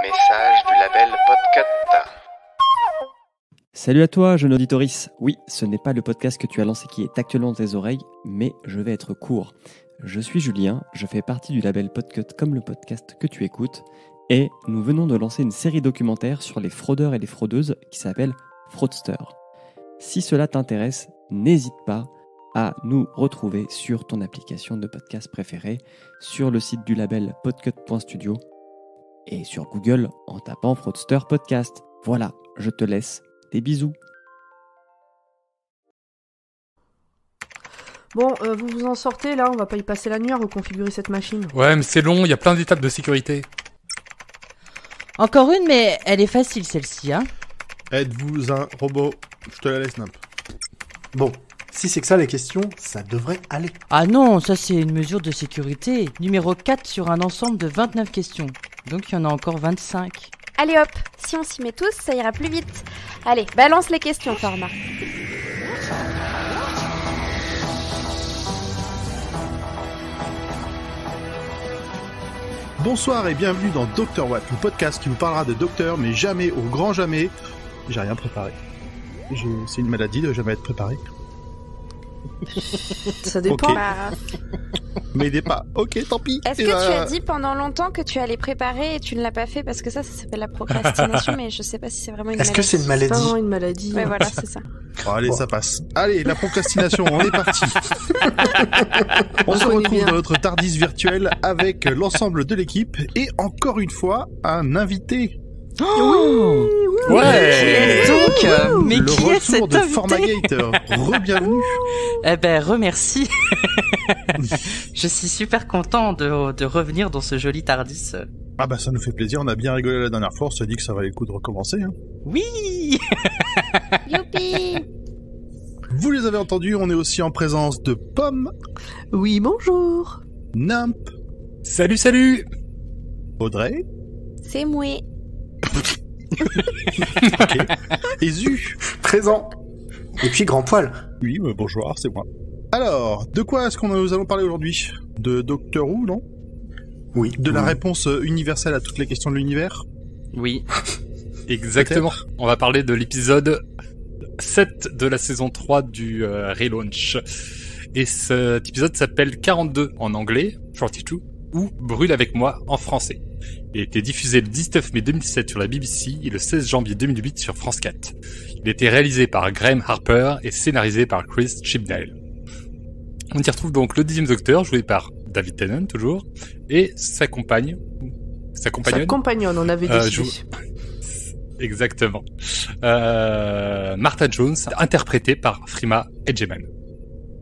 Message du label Podcut. Salut à toi, jeune auditorice. Oui, ce n'est pas le podcast que tu as lancé qui est actuellement dans tes oreilles, mais je vais être court. Je suis Julien, je fais partie du label Podcut comme le podcast que tu écoutes, et nous venons de lancer une série documentaire sur les fraudeurs et les fraudeuses qui s'appelle Fraudster. Si cela t'intéresse, n'hésite pas à nous retrouver sur ton application de podcast préférée, sur le site du label podcut.studio et sur Google en tapant Fraudster Podcast. Voilà, je te laisse. Des bisous. Bon, vous vous en sortez là, on va pas y passer la nuit à reconfigurer cette machine. Ouais, mais c'est long, il y a plein d'étapes de sécurité. Encore une, mais elle est facile celle-ci, hein. Êtes-vous un robot? Je te la laisse, Nimp. Bon, si c'est que ça les questions, ça devrait aller. Ah non, ça c'est une mesure de sécurité. Numéro 4 sur un ensemble de 29 questions. Donc il y en a encore 25. Allez hop, si on s'y met tous, ça ira plus vite. Allez, balance les questions, Format. Bonsoir et bienvenue dans Dr Watt, le podcast qui vous parlera de docteur, mais jamais, au grand jamais, j'ai rien préparé. C'est une maladie de jamais être préparé. Ça dépend. Okay. M'aidez pas. Ok, tant pis. Est-ce que tu as dit pendant longtemps que tu allais préparer et tu ne l'as pas fait parce que ça s'appelle la procrastination, mais je sais pas si c'est vraiment une maladie. Est-ce que c'est une maladie? C'est vraiment une maladie. Ouais, voilà, c'est ça. Bon, allez, ça passe. Allez, la procrastination, on est parti. On se retrouve dans notre Tardis virtuel avec l'ensemble de l'équipe et encore une fois, un invité. Oh oui, ouais. Donc, mais le qui est retour cet de invité? Formagate. Re-bienvenue. Eh ben, remercie. Je suis super content de revenir dans ce joli Tardis. Ah bah ça nous fait plaisir, on a bien rigolé la dernière fois, on s'est dit que ça valait le coup de recommencer. Hein. Oui. Youpi. Vous les avez entendus, on est aussi en présence de Pomme. Oui, bonjour. Nimp. Salut, salut. Audrey. C'est moué. Ok. Et Zu. Présent. Et puis Grand Poil. Oui, bonjour, c'est moi. Alors, de quoi est-ce qu'on nous allons parler aujourd'hui? De Doctor Who, non? Oui. De la réponse universelle à toutes les questions de l'univers? Oui. Exactement. On va parler de l'épisode 7 de la saison 3 du relaunch. Et cet épisode s'appelle 42 en anglais, 42, ou Brûle avec moi en français. Il a été diffusé le 19 mai 2007 sur la BBC et le 16 janvier 2008 sur France 4. Il a été réalisé par Graham Harper et scénarisé par Chris Chibnall. On y retrouve donc le 10e Docteur, joué par David Tennant, toujours, et sa compagne. Sa compagnonne. Sa compagnonne, on avait décidé. Exactement. Martha Jones, interprétée par Freema Agyeman.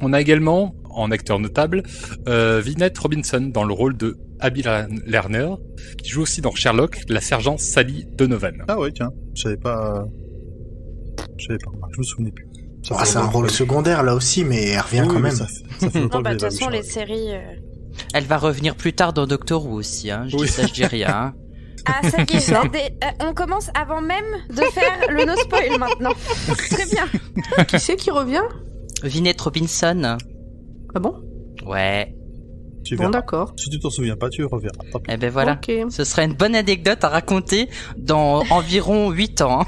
On a également, en acteur notable, Vinette Robinson dans le rôle de Abby Lerner, qui joue aussi dans Sherlock, la sergent Sally Donovan. Ah ouais, tiens, je savais pas, je me souvenais plus. C'est un rôle secondaire là aussi, mais elle revient quand même. Ça fait longtemps Non, bah, que de je l'ai toute façon, pas vu, les séries... Elle va revenir plus tard dans Doctor Who aussi, hein. Je dis ça, je dis rien. Hein. Ah, ça y est, on commence avant même de faire le no-spoil maintenant. Très bien. Qui c'est qui revient? Vinette Robinson. Ah bon? Ouais. Tu Bon, verras. d'accord. Si tu t'en souviens pas, tu reverras. Tant pis. Eh ben voilà. Ok. Ce serait une bonne anecdote à raconter dans environ 8 ans. Hein.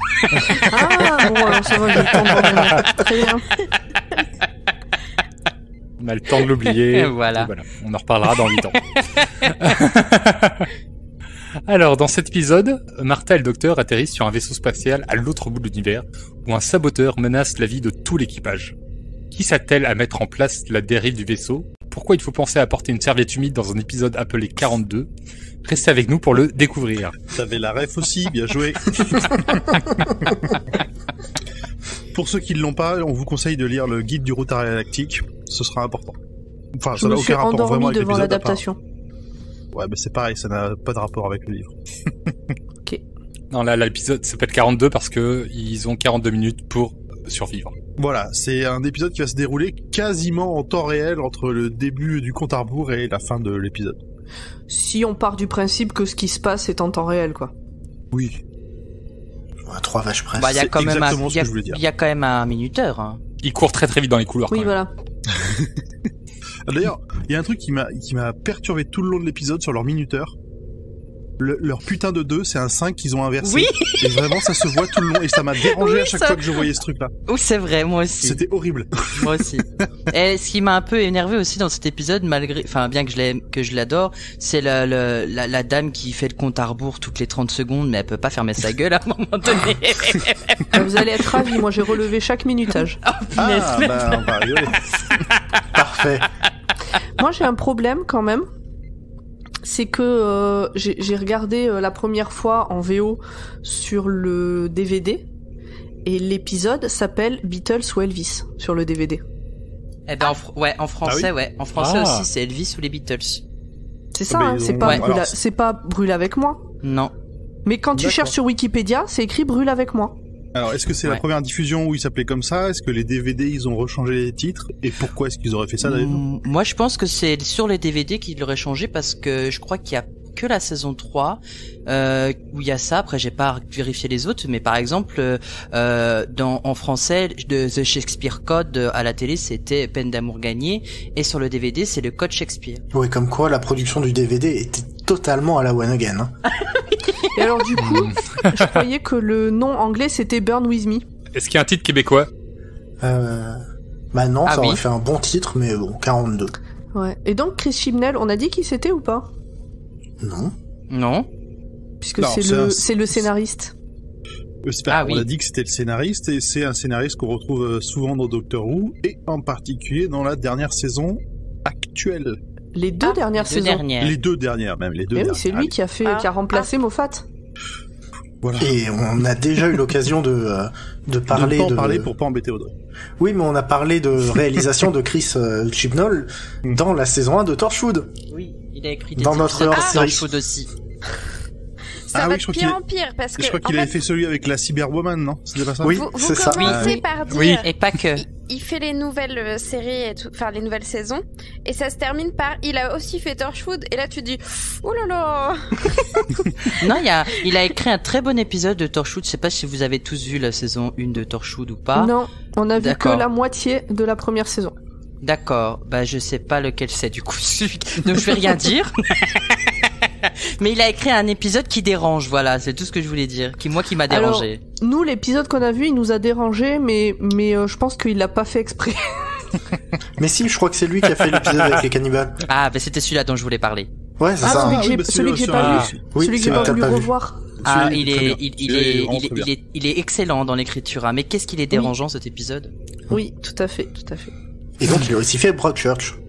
Ah, bon, alors ça va, j'ai le temps de revenir. Très bien. On a le temps de l'oublier. Voilà. Et voilà. On en reparlera dans 8 ans. Alors, dans cet épisode, Martha et le Docteur atterrissent sur un vaisseau spatial à l'autre bout de l'univers, où un saboteur menace la vie de tout l'équipage. Qui s'attelle à mettre en place la dérive du vaisseau? Pourquoi il faut penser à apporter une serviette humide dans un épisode appelé 42? Restez avec nous pour le découvrir. T'avais la ref aussi, bien joué. Pour ceux qui ne l'ont pas, on vous conseille de lire le guide du routard galactique, ce sera important. Enfin, Je ça n'a me suis aucun rapport vraiment endormi avec devant l'épisode. l'adaptation. Ouais, mais c'est pareil, ça n'a pas de rapport avec le livre. Ok. Non, là, l'épisode s'appelle 42 parce que ils ont 42 minutes pour survivre. Voilà, c'est un épisode qui va se dérouler quasiment en temps réel entre le début du compte à rebours et la fin de l'épisode. Si on part du principe que ce qui se passe est en temps réel, quoi. Oui. À 3 vaches près. Bah, il y a C'est quand même exactement ce que je voulais dire. il y a quand même un minuteur. Hein. Ils courent très très vite dans les couloirs. Oui, quand même. voilà. D'ailleurs, il y a un truc qui m'a perturbé tout le long de l'épisode sur leur minuteur. leur putain de 2, c'est un 5 qu'ils ont inversé. Oui. Et vraiment, ça se voit tout le long. Et ça m'a dérangé à chaque fois que je voyais ce truc-là. Oui, c'est vrai, moi aussi. C'était horrible. Moi aussi. Et ce qui m'a un peu énervé aussi dans cet épisode, bien que je l'adore, c'est la dame qui fait le compte à rebours toutes les 30 secondes, mais elle peut pas fermer sa gueule à un moment donné. Vous allez être ravis, moi j'ai relevé chaque minutage. On va rigoler. Parfait. Moi j'ai un problème quand même. C'est que j'ai regardé la première fois en VO sur le DVD et l'épisode s'appelle Beatles ou Elvis sur le DVD. Eh ben en français, en français aussi c'est Elvis ou les Beatles. C'est ça, hein, c'est pas c'est pas Brûle avec moi. Non. Mais quand tu cherches sur Wikipédia, c'est écrit Brûle avec moi. Alors, est-ce que c'est la première diffusion où il s'appelait comme ça? Est-ce que les DVD, ils ont rechangé les titres? Et pourquoi est-ce qu'ils auraient fait ça, d'ailleurs? Moi, je pense que c'est sur les DVD qu'ils l'auraient changé parce que je crois qu'il y a que la saison 3 où il y a ça. Après, j'ai pas vérifié les autres, mais par exemple, en français, de The Shakespeare Code à la télé, c'était Peine d'amour gagnée, et sur le DVD, c'est le Code Shakespeare. Oui, comme quoi la production du DVD était totalement à la one again. Hein. Et alors du coup, je croyais que le nom anglais c'était Burn With Me. Est-ce qu'il y a un titre québécois? Bah non, ça aurait fait un bon titre, mais bon, 42. Ouais. Et donc Chris Chibnall, on a dit qui c'était ou pas? Non. Puisque c'est le scénariste. On a dit que c'était le scénariste, et c'est un scénariste qu'on retrouve souvent dans Doctor Who, et en particulier dans la dernière saison actuelle. Les deux dernières saisons. Les deux dernières, même. Les deux dernières. Oui, c'est lui qui a remplacé Moffat. Voilà. Et on a déjà eu l'occasion de parler de ne pas en parler pour pas embêter Audrey. Oui, mais on a parlé de réalisation de Chris Chibnall dans la saison 1 de Torchwood. Oui, il a écrit des dans notre hors-série Torchwood aussi. Ça va de pire en pire parce que je crois qu'il avait fait celui avec la Cyberwoman, non? C'était pas ça? Oui, vous c'est ça. commencez par dire. Oui, et pas que. Il fait les nouvelles séries et tout, enfin les nouvelles saisons, et ça se termine par il a aussi fait Torchwood, et là tu dis oh là là. Non, il a écrit un très bon épisode de Torchwood. Je sais pas si vous avez tous vu la saison 1 de Torchwood ou pas. Non, on a vu que la moitié de la première saison. D'accord, bah je sais pas lequel c'est du coup. Donc je vais rien dire. Mais il a écrit un épisode qui dérange, voilà, c'est tout ce que je voulais dire, qui m'a dérangé. Alors, nous, l'épisode qu'on a vu, il nous a dérangé, mais je pense qu'il l'a pas fait exprès. Mais si, je crois que c'est lui qui a fait l'épisode avec les cannibales. Ah, bah c'était celui-là dont je voulais parler. Ouais, c'est ça. Celui que j'ai pas vu. Oui, celui que j'ai pas voulu revoir. Ah, il est excellent dans l'écriture, hein. Mais qu'est-ce qu'il est dérangeant cet épisode? Oui, tout à fait. Et donc il a aussi fait Broadchurch,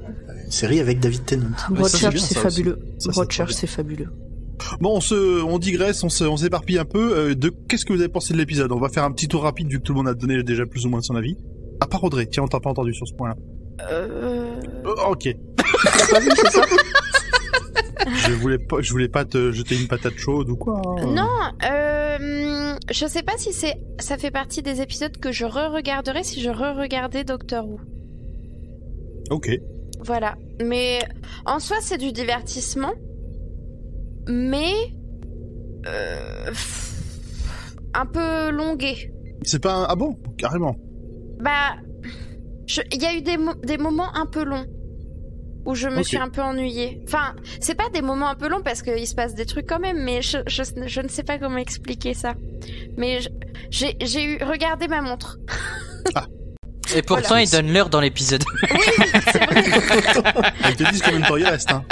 une série avec David Tennant. Broadchurch, c'est fabuleux. Broadchurch, c'est fabuleux. Bon, on digresse, on s'éparpille un peu. Qu'est-ce que vous avez pensé de l'épisode? On va faire un petit tour rapide vu que tout le monde a donné déjà plus ou moins son avis. À part Audrey, tiens, on t'a pas entendu sur ce point-là. Ok. T'as pas vu, c'est ça? Je voulais pas te jeter une patate chaude ou quoi. Non, je sais pas si ça fait partie des épisodes que je re-regarderai si je re-regardais Doctor Who. Ok. Voilà. Mais en soi, c'est du divertissement. Mais un peu longué. C'est pas ah bon, carrément. Bah, il y a eu des moments un peu longs où je me suis un peu ennuyée. Enfin, c'est pas des moments un peu longs parce qu'il se passe des trucs quand même, mais je ne sais pas comment expliquer ça. Mais j'ai regardé ma montre. Ah. Et pourtant, il donne l'heure dans l'épisode. Oui, c'est vrai. Ils te disent combien de temps il reste, hein.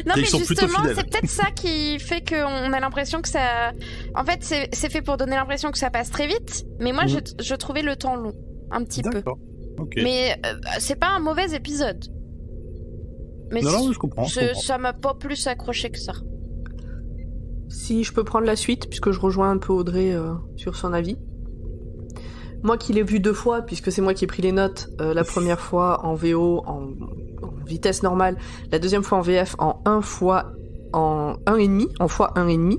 Non, mais justement, c'est peut-être ça qui fait qu'on a l'impression que ça... En fait, c'est fait pour donner l'impression que ça passe très vite, mais moi, je trouvais le temps long, un petit peu. Okay. Mais c'est pas un mauvais épisode. Mais non, je comprends. Ça m'a pas plus accroché que ça. Si je peux prendre la suite, puisque je rejoins un peu Audrey sur son avis. Moi qui l'ai vu 2 fois, puisque c'est moi qui ai pris les notes, la première fois en VO en vitesse normale, la deuxième fois en VF en 1 fois en 1,5, en fois 1,5,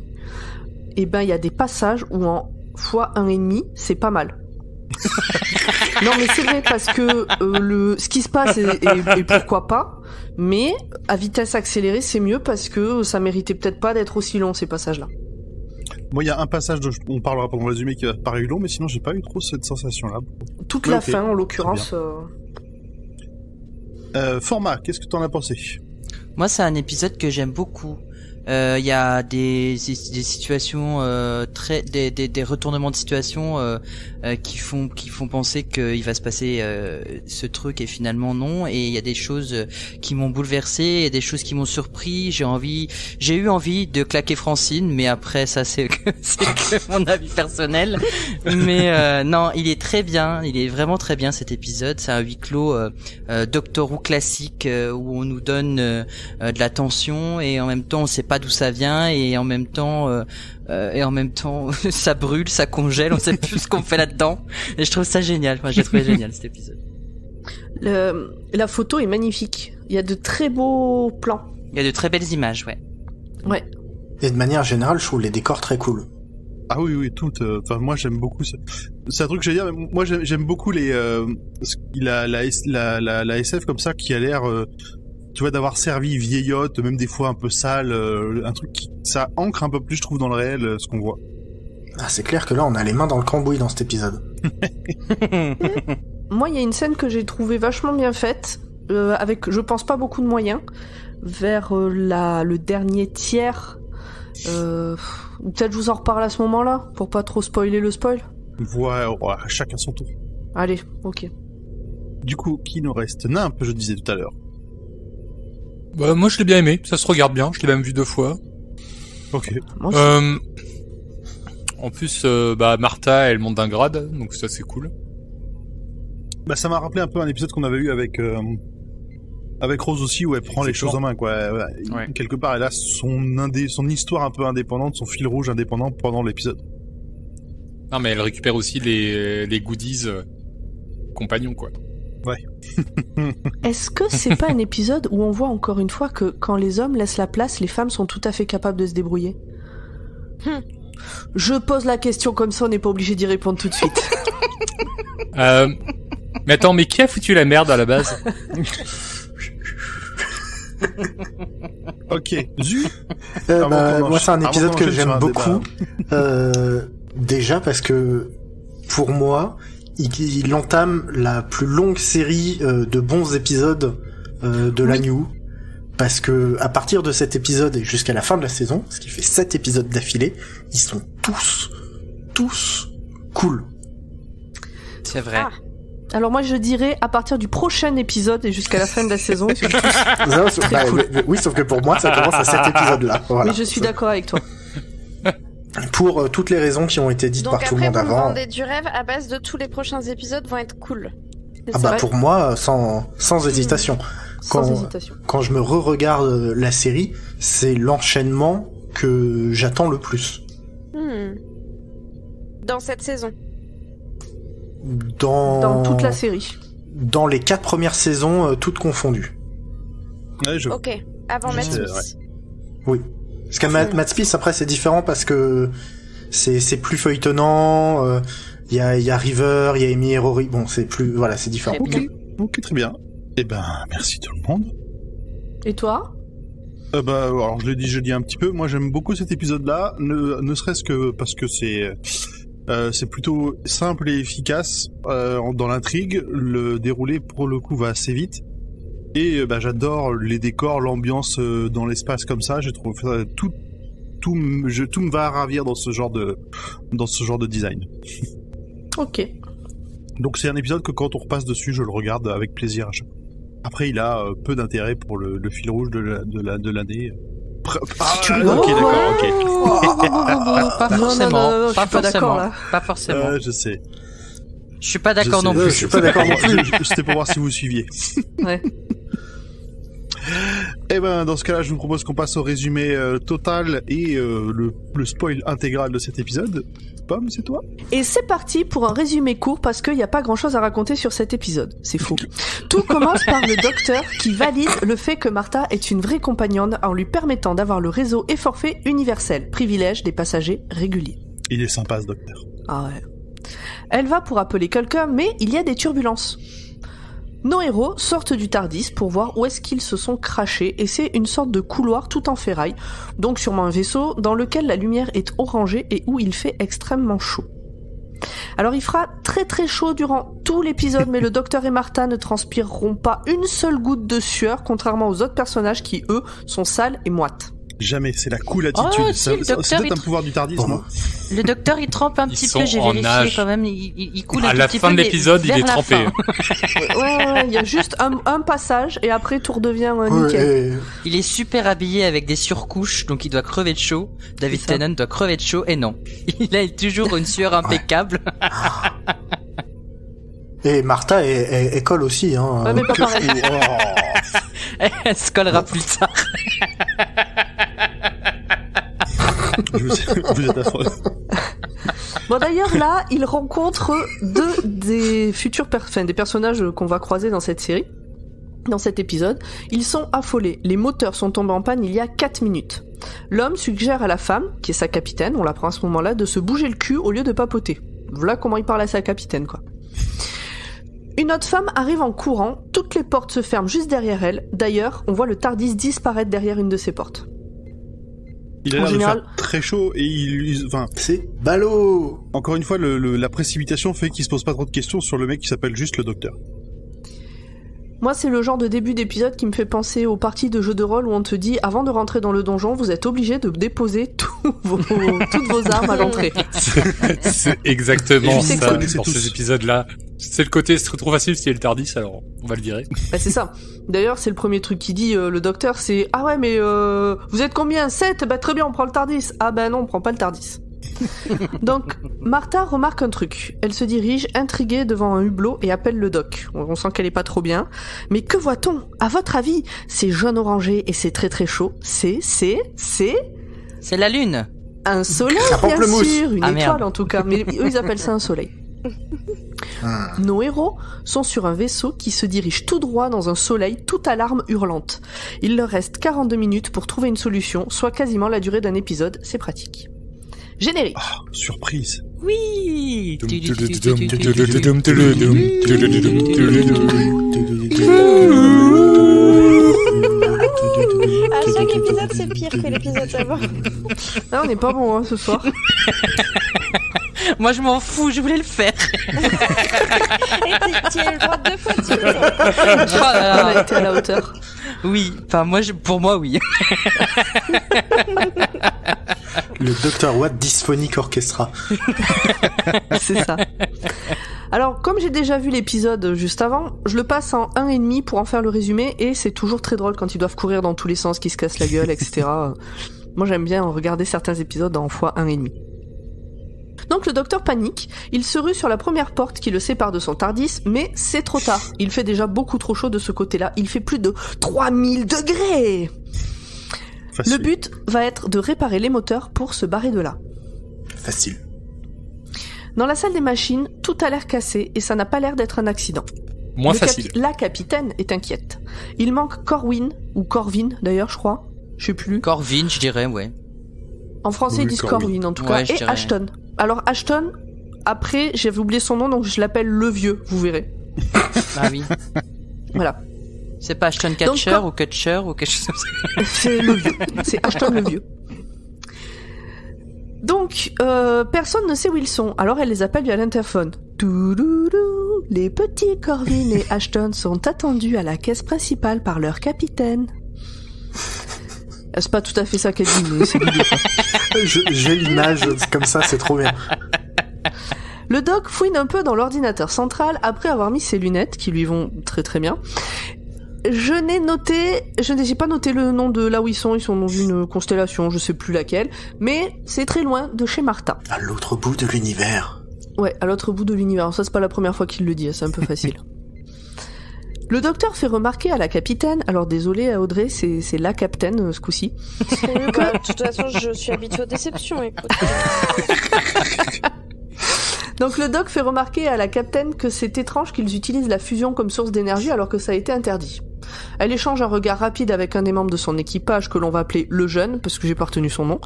et ben il y a des passages où en fois 1,5, c'est pas mal. Non mais c'est vrai parce que ce qui se passe et pourquoi pas, mais à vitesse accélérée c'est mieux parce que ça méritait peut-être pas d'être aussi long ces passages-là. Moi, il y a un passage dont on parlera pendant le résumé qui a paru long, mais sinon, j'ai pas eu trop cette sensation-là. Toute la fin, en l'occurrence. Format, qu'est-ce que t'en as pensé? Moi, c'est un épisode que j'aime beaucoup. Il y a des situations des retournements de situation qui font penser qu'il va se passer ce truc et finalement non. Et il y a des choses qui m'ont bouleversé et des choses qui m'ont surpris. J'ai eu envie de claquer Francine, mais après ça c'est que mon avis personnel. Mais non, il est très bien. Il est vraiment très bien cet épisode. C'est un huis clos Doctor Who classique où on nous donne de la tension et en même temps on sait pas d'où ça vient et en même temps ça brûle, ça congèle, on sait plus ce qu'on fait là-dedans et je trouve ça génial. Moi, j'ai trouvé génial cet épisode. La photo est magnifique. Il y a de très beaux plans. Il y a de très belles images, ouais. Ouais. Et de manière générale, je trouve les décors très cool. Ah oui, toutes. Enfin, moi, j'aime beaucoup ça. C'est un truc que j'allais dire. Mais moi, j'aime beaucoup la SF comme ça qui a l'air. Tu vois, d'avoir servi vieillotte, même des fois un peu sale, un truc qui, ça ancre un peu plus, je trouve, dans le réel, ce qu'on voit. Ah, c'est clair que là, on a les mains dans le cambouis dans cet épisode. Moi, il y a une scène que j'ai trouvée vachement bien faite, avec, je pense, pas beaucoup de moyens, vers le dernier tiers. Peut-être je vous en reparle à ce moment-là, pour pas trop spoiler le spoil. Ouais, chacun son tour. Allez, ok. Du coup, qui nous reste? Nimp, je disais tout à l'heure. Bah, moi je l'ai bien aimé, ça se regarde bien, je l'ai même vu 2 fois. Ok. En plus, Martha, elle monte d'un grade, donc ça c'est cool. Bah, ça m'a rappelé un peu un épisode qu'on avait eu avec Rose aussi, où elle prend les choses en main, quoi. Ouais. Quelque part, elle a son histoire un peu indépendante, son fil rouge indépendant pendant l'épisode. Non, mais elle récupère aussi les goodies compagnons, quoi. Ouais. Est-ce que c'est pas un épisode où on voit encore une fois que quand les hommes laissent la place, les femmes sont tout à fait capables de se débrouiller? Je pose la question comme ça, on n'est pas obligé d'y répondre tout de suite. Mais attends, mais qui a foutu la merde à la base? Ok, Zu. Moi, c'est un épisode que j'aime beaucoup. Déjà parce que, pour moi, il entame la plus longue série de bons épisodes de la New. Parce que, à partir de cet épisode et jusqu'à la fin de la saison, ce qui fait 7 épisodes d'affilée, ils sont tous cool. C'est vrai. Ah. Alors moi je dirais à partir du prochain épisode et jusqu'à la fin de la saison, ils sont tous très cool. Oui, sauf que pour moi ça commence à cet épisode-là. Voilà. Mais je suis d'accord avec toi. Pour toutes les raisons qui ont été dites par tout le monde avant. Donc après vous me vendez du rêve à base de tous les prochains épisodes vont être cool. Ah bah pour moi sans hésitation. Quand je me re-regarde la série, c'est l'enchaînement que j'attends le plus. Dans cette saison. Dans toute la série. Dans les 4 premières saisons, toutes confondues. Ouais, Ok, avant Matt Smith. Ouais. Oui. Parce qu'à Matt Smith, après, c'est différent parce que c'est plus feuilletonnant. Il y a River, il y a Amy et Rory. Bon, c'est plus, voilà, c'est différent. Ok, très bien. Eh ben, merci tout le monde. Et toi? Alors je l'ai dit un petit peu. Moi, j'aime beaucoup cet épisode-là, ne serait-ce que parce que c'est plutôt simple et efficace dans l'intrigue. Le déroulé, pour le coup, va assez vite. Et j'adore les décors, l'ambiance dans l'espace comme ça. Je trouve tout me va à ravir dans ce genre de design. Ok. Donc c'est un épisode que quand on repasse dessus, je le regarde avec plaisir à chaque fois. Après, il a peu d'intérêt pour le fil rouge de l'année. Ok, d'accord, ok. Pas forcément. Non, je suis pas d'accord là. Pas forcément. Je sais. Je suis pas d'accord non plus. Je suis pas d'accord non plus. C'était pour voir si vous suiviez. Ouais. Et dans ce cas-là, je vous propose qu'on passe au résumé total et le spoil intégral de cet épisode. Pomme, c'est toi? Et c'est parti pour un résumé court parce qu'il n'y a pas grand-chose à raconter sur cet épisode. C'est faux. Tout commence par le docteur qui valide le fait que Martha est une vraie compagnonne en lui permettant d'avoir le réseau et forfait universel, privilège des passagers réguliers. Il est sympa ce docteur. Ah ouais. Elle va pour appeler quelqu'un, mais il y a des turbulences. Nos héros sortent du TARDIS pour voir où est-ce qu'ils se sont crashés et c'est une sorte de couloir tout en ferraille, donc sûrement un vaisseau dans lequel la lumière est orangée et où il fait extrêmement chaud. Alors il fera très très chaud durant tout l'épisode, mais le docteur et Martha ne transpireront pas une seule goutte de sueur, contrairement aux autres personnages qui, eux, sont sales et moites. Jamais, c'est la cool attitude. C'est peut-être un pouvoir du TARDIS, non? Le docteur, il trempe un petit peu, j'ai vérifié quand même, il coule un petit peu. À la fin de l'épisode, il est trempé. Ouais, il y a juste un passage et après tout redevient nickel. Il est super habillé avec des surcouches, donc il doit crever de chaud. David Tennant doit crever de chaud, et non. Il a toujours une sueur impeccable. Et Martha, elle colle aussi, hein. Ouais, mais pas pareil. Elle se collera plus tard. Vous êtes affreux. Bon, d'ailleurs, là, il rencontre des futurs des personnages qu'on va croiser dans cette série, dans cet épisode. Ils sont affolés. Les moteurs sont tombés en panne il y a 4 minutes. L'homme suggère à la femme, qui est sa capitaine, on l'apprend à ce moment-là, de se bouger le cul au lieu de papoter. Voilà comment il parle à sa capitaine, quoi. Une autre femme arrive en courant, toutes les portes se ferment juste derrière elle. D'ailleurs, on voit le TARDIS disparaître derrière une de ces portes. Il a l'air de faire très chaud et c'est ballot. Encore une fois, la précipitation fait qu'il se pose pas trop de questions sur le mec qui s'appelle juste le docteur. Moi, c'est le genre de début d'épisode qui me fait penser aux parties de jeux de rôle où on te dit, avant de rentrer dans le donjon, vous êtes obligé de déposer toutes vos armes à l'entrée. C'est exactement ça dans ces épisodes-là. C'est le côté, c'est trop facile s'il y a le TARDIS, alors on va le virer. Bah, c'est ça. D'ailleurs, c'est le premier truc qu'il dit, le docteur, c'est, ah ouais, mais vous êtes combien? 7? Bah très bien, on prend le TARDIS. Ah bah non, on prend pas le TARDIS. Donc, Martha remarque un truc. Elle se dirige, intriguée, devant un hublot et appelle le doc. On sent qu'elle est pas trop bien. Mais que voit-on? À votre avis, c'est jaune orangé et c'est très très chaud. C'est la lune. Un soleil, bien sûr. Une étoile en tout cas. Mais eux, ils appellent ça un soleil. Nos héros sont sur un vaisseau qui se dirige tout droit dans un soleil, tout alarme hurlante. Il leur reste 42 minutes pour trouver une solution, soit quasiment la durée d'un épisode. C'est pratique. Générique. Oh, surprise. Oui. À chaque épisode, c'est pire que l'épisode d'avant. Ah, on n'est pas bon ce soir. Moi, je m'en fous, je voulais le faire. Et tu as le droit 2 fois dessus. On a été à la hauteur. Oui, enfin pour moi, oui. Le Dr. Watt Dysphonic Orchestra. C'est ça. Alors, comme j'ai déjà vu l'épisode juste avant, je le passe en 1,5 pour en faire le résumé, et c'est toujours très drôle quand ils doivent courir dans tous les sens, qu'ils se cassent la gueule, etc. Moi, j'aime bien regarder certains épisodes en x1,5. Donc le docteur panique, il se rue sur la première porte qui le sépare de son TARDIS, mais c'est trop tard. Il fait déjà beaucoup trop chaud de ce côté-là, il fait plus de 3000 degrés. Facile. Le but va être de réparer les moteurs pour se barrer de là. Facile. Dans la salle des machines, tout a l'air cassé et ça n'a pas l'air d'être un accident. Moins facile. La capitaine est inquiète. Il manque Corwin, ou Corvin d'ailleurs je crois, je sais plus. Corvin je dirais, ouais. En français ils disent Corwin en tout cas, et dirais. Ashton. Alors Ashton, après j'avais oublié son nom donc je l'appelle le vieux, vous verrez. Ah oui. Voilà. C'est pas Ashton Catcher ou Catcher ou quelque chose comme ça. C'est le vieux, c'est Ashton le vieux. Donc, personne ne sait où ils sont, alors elle les appelle via l'interphone. Touloulou, les petits Corvin et Ashton sont attendus à la caisse principale par leur capitaine. C'est pas tout à fait ça qu'elle dit, mais c'est l'idée. J'ai l'image comme ça, c'est trop bien. Le doc fouine un peu dans l'ordinateur central après avoir mis ses lunettes, qui lui vont très très bien. Je n'ai pas noté le nom de là où ils sont dans une constellation, je sais plus laquelle, mais c'est très loin de chez Martha. À l'autre bout de l'univers. Ouais, à l'autre bout de l'univers, ça c'est pas la première fois qu'il le dit, c'est un peu facile. Le docteur fait remarquer à la capitaine, alors désolé à Audrey, c'est la capitaine ce coup-ci. De toute façon, je suis habituée aux déceptions, écoute. Donc le doc fait remarquer à la capitaine que c'est étrange qu'ils utilisent la fusion comme source d'énergie alors que ça a été interdit. Elle échange un regard rapide avec un des membres de son équipage que l'on va appeler le jeune, parce que j'ai pas retenu son nom.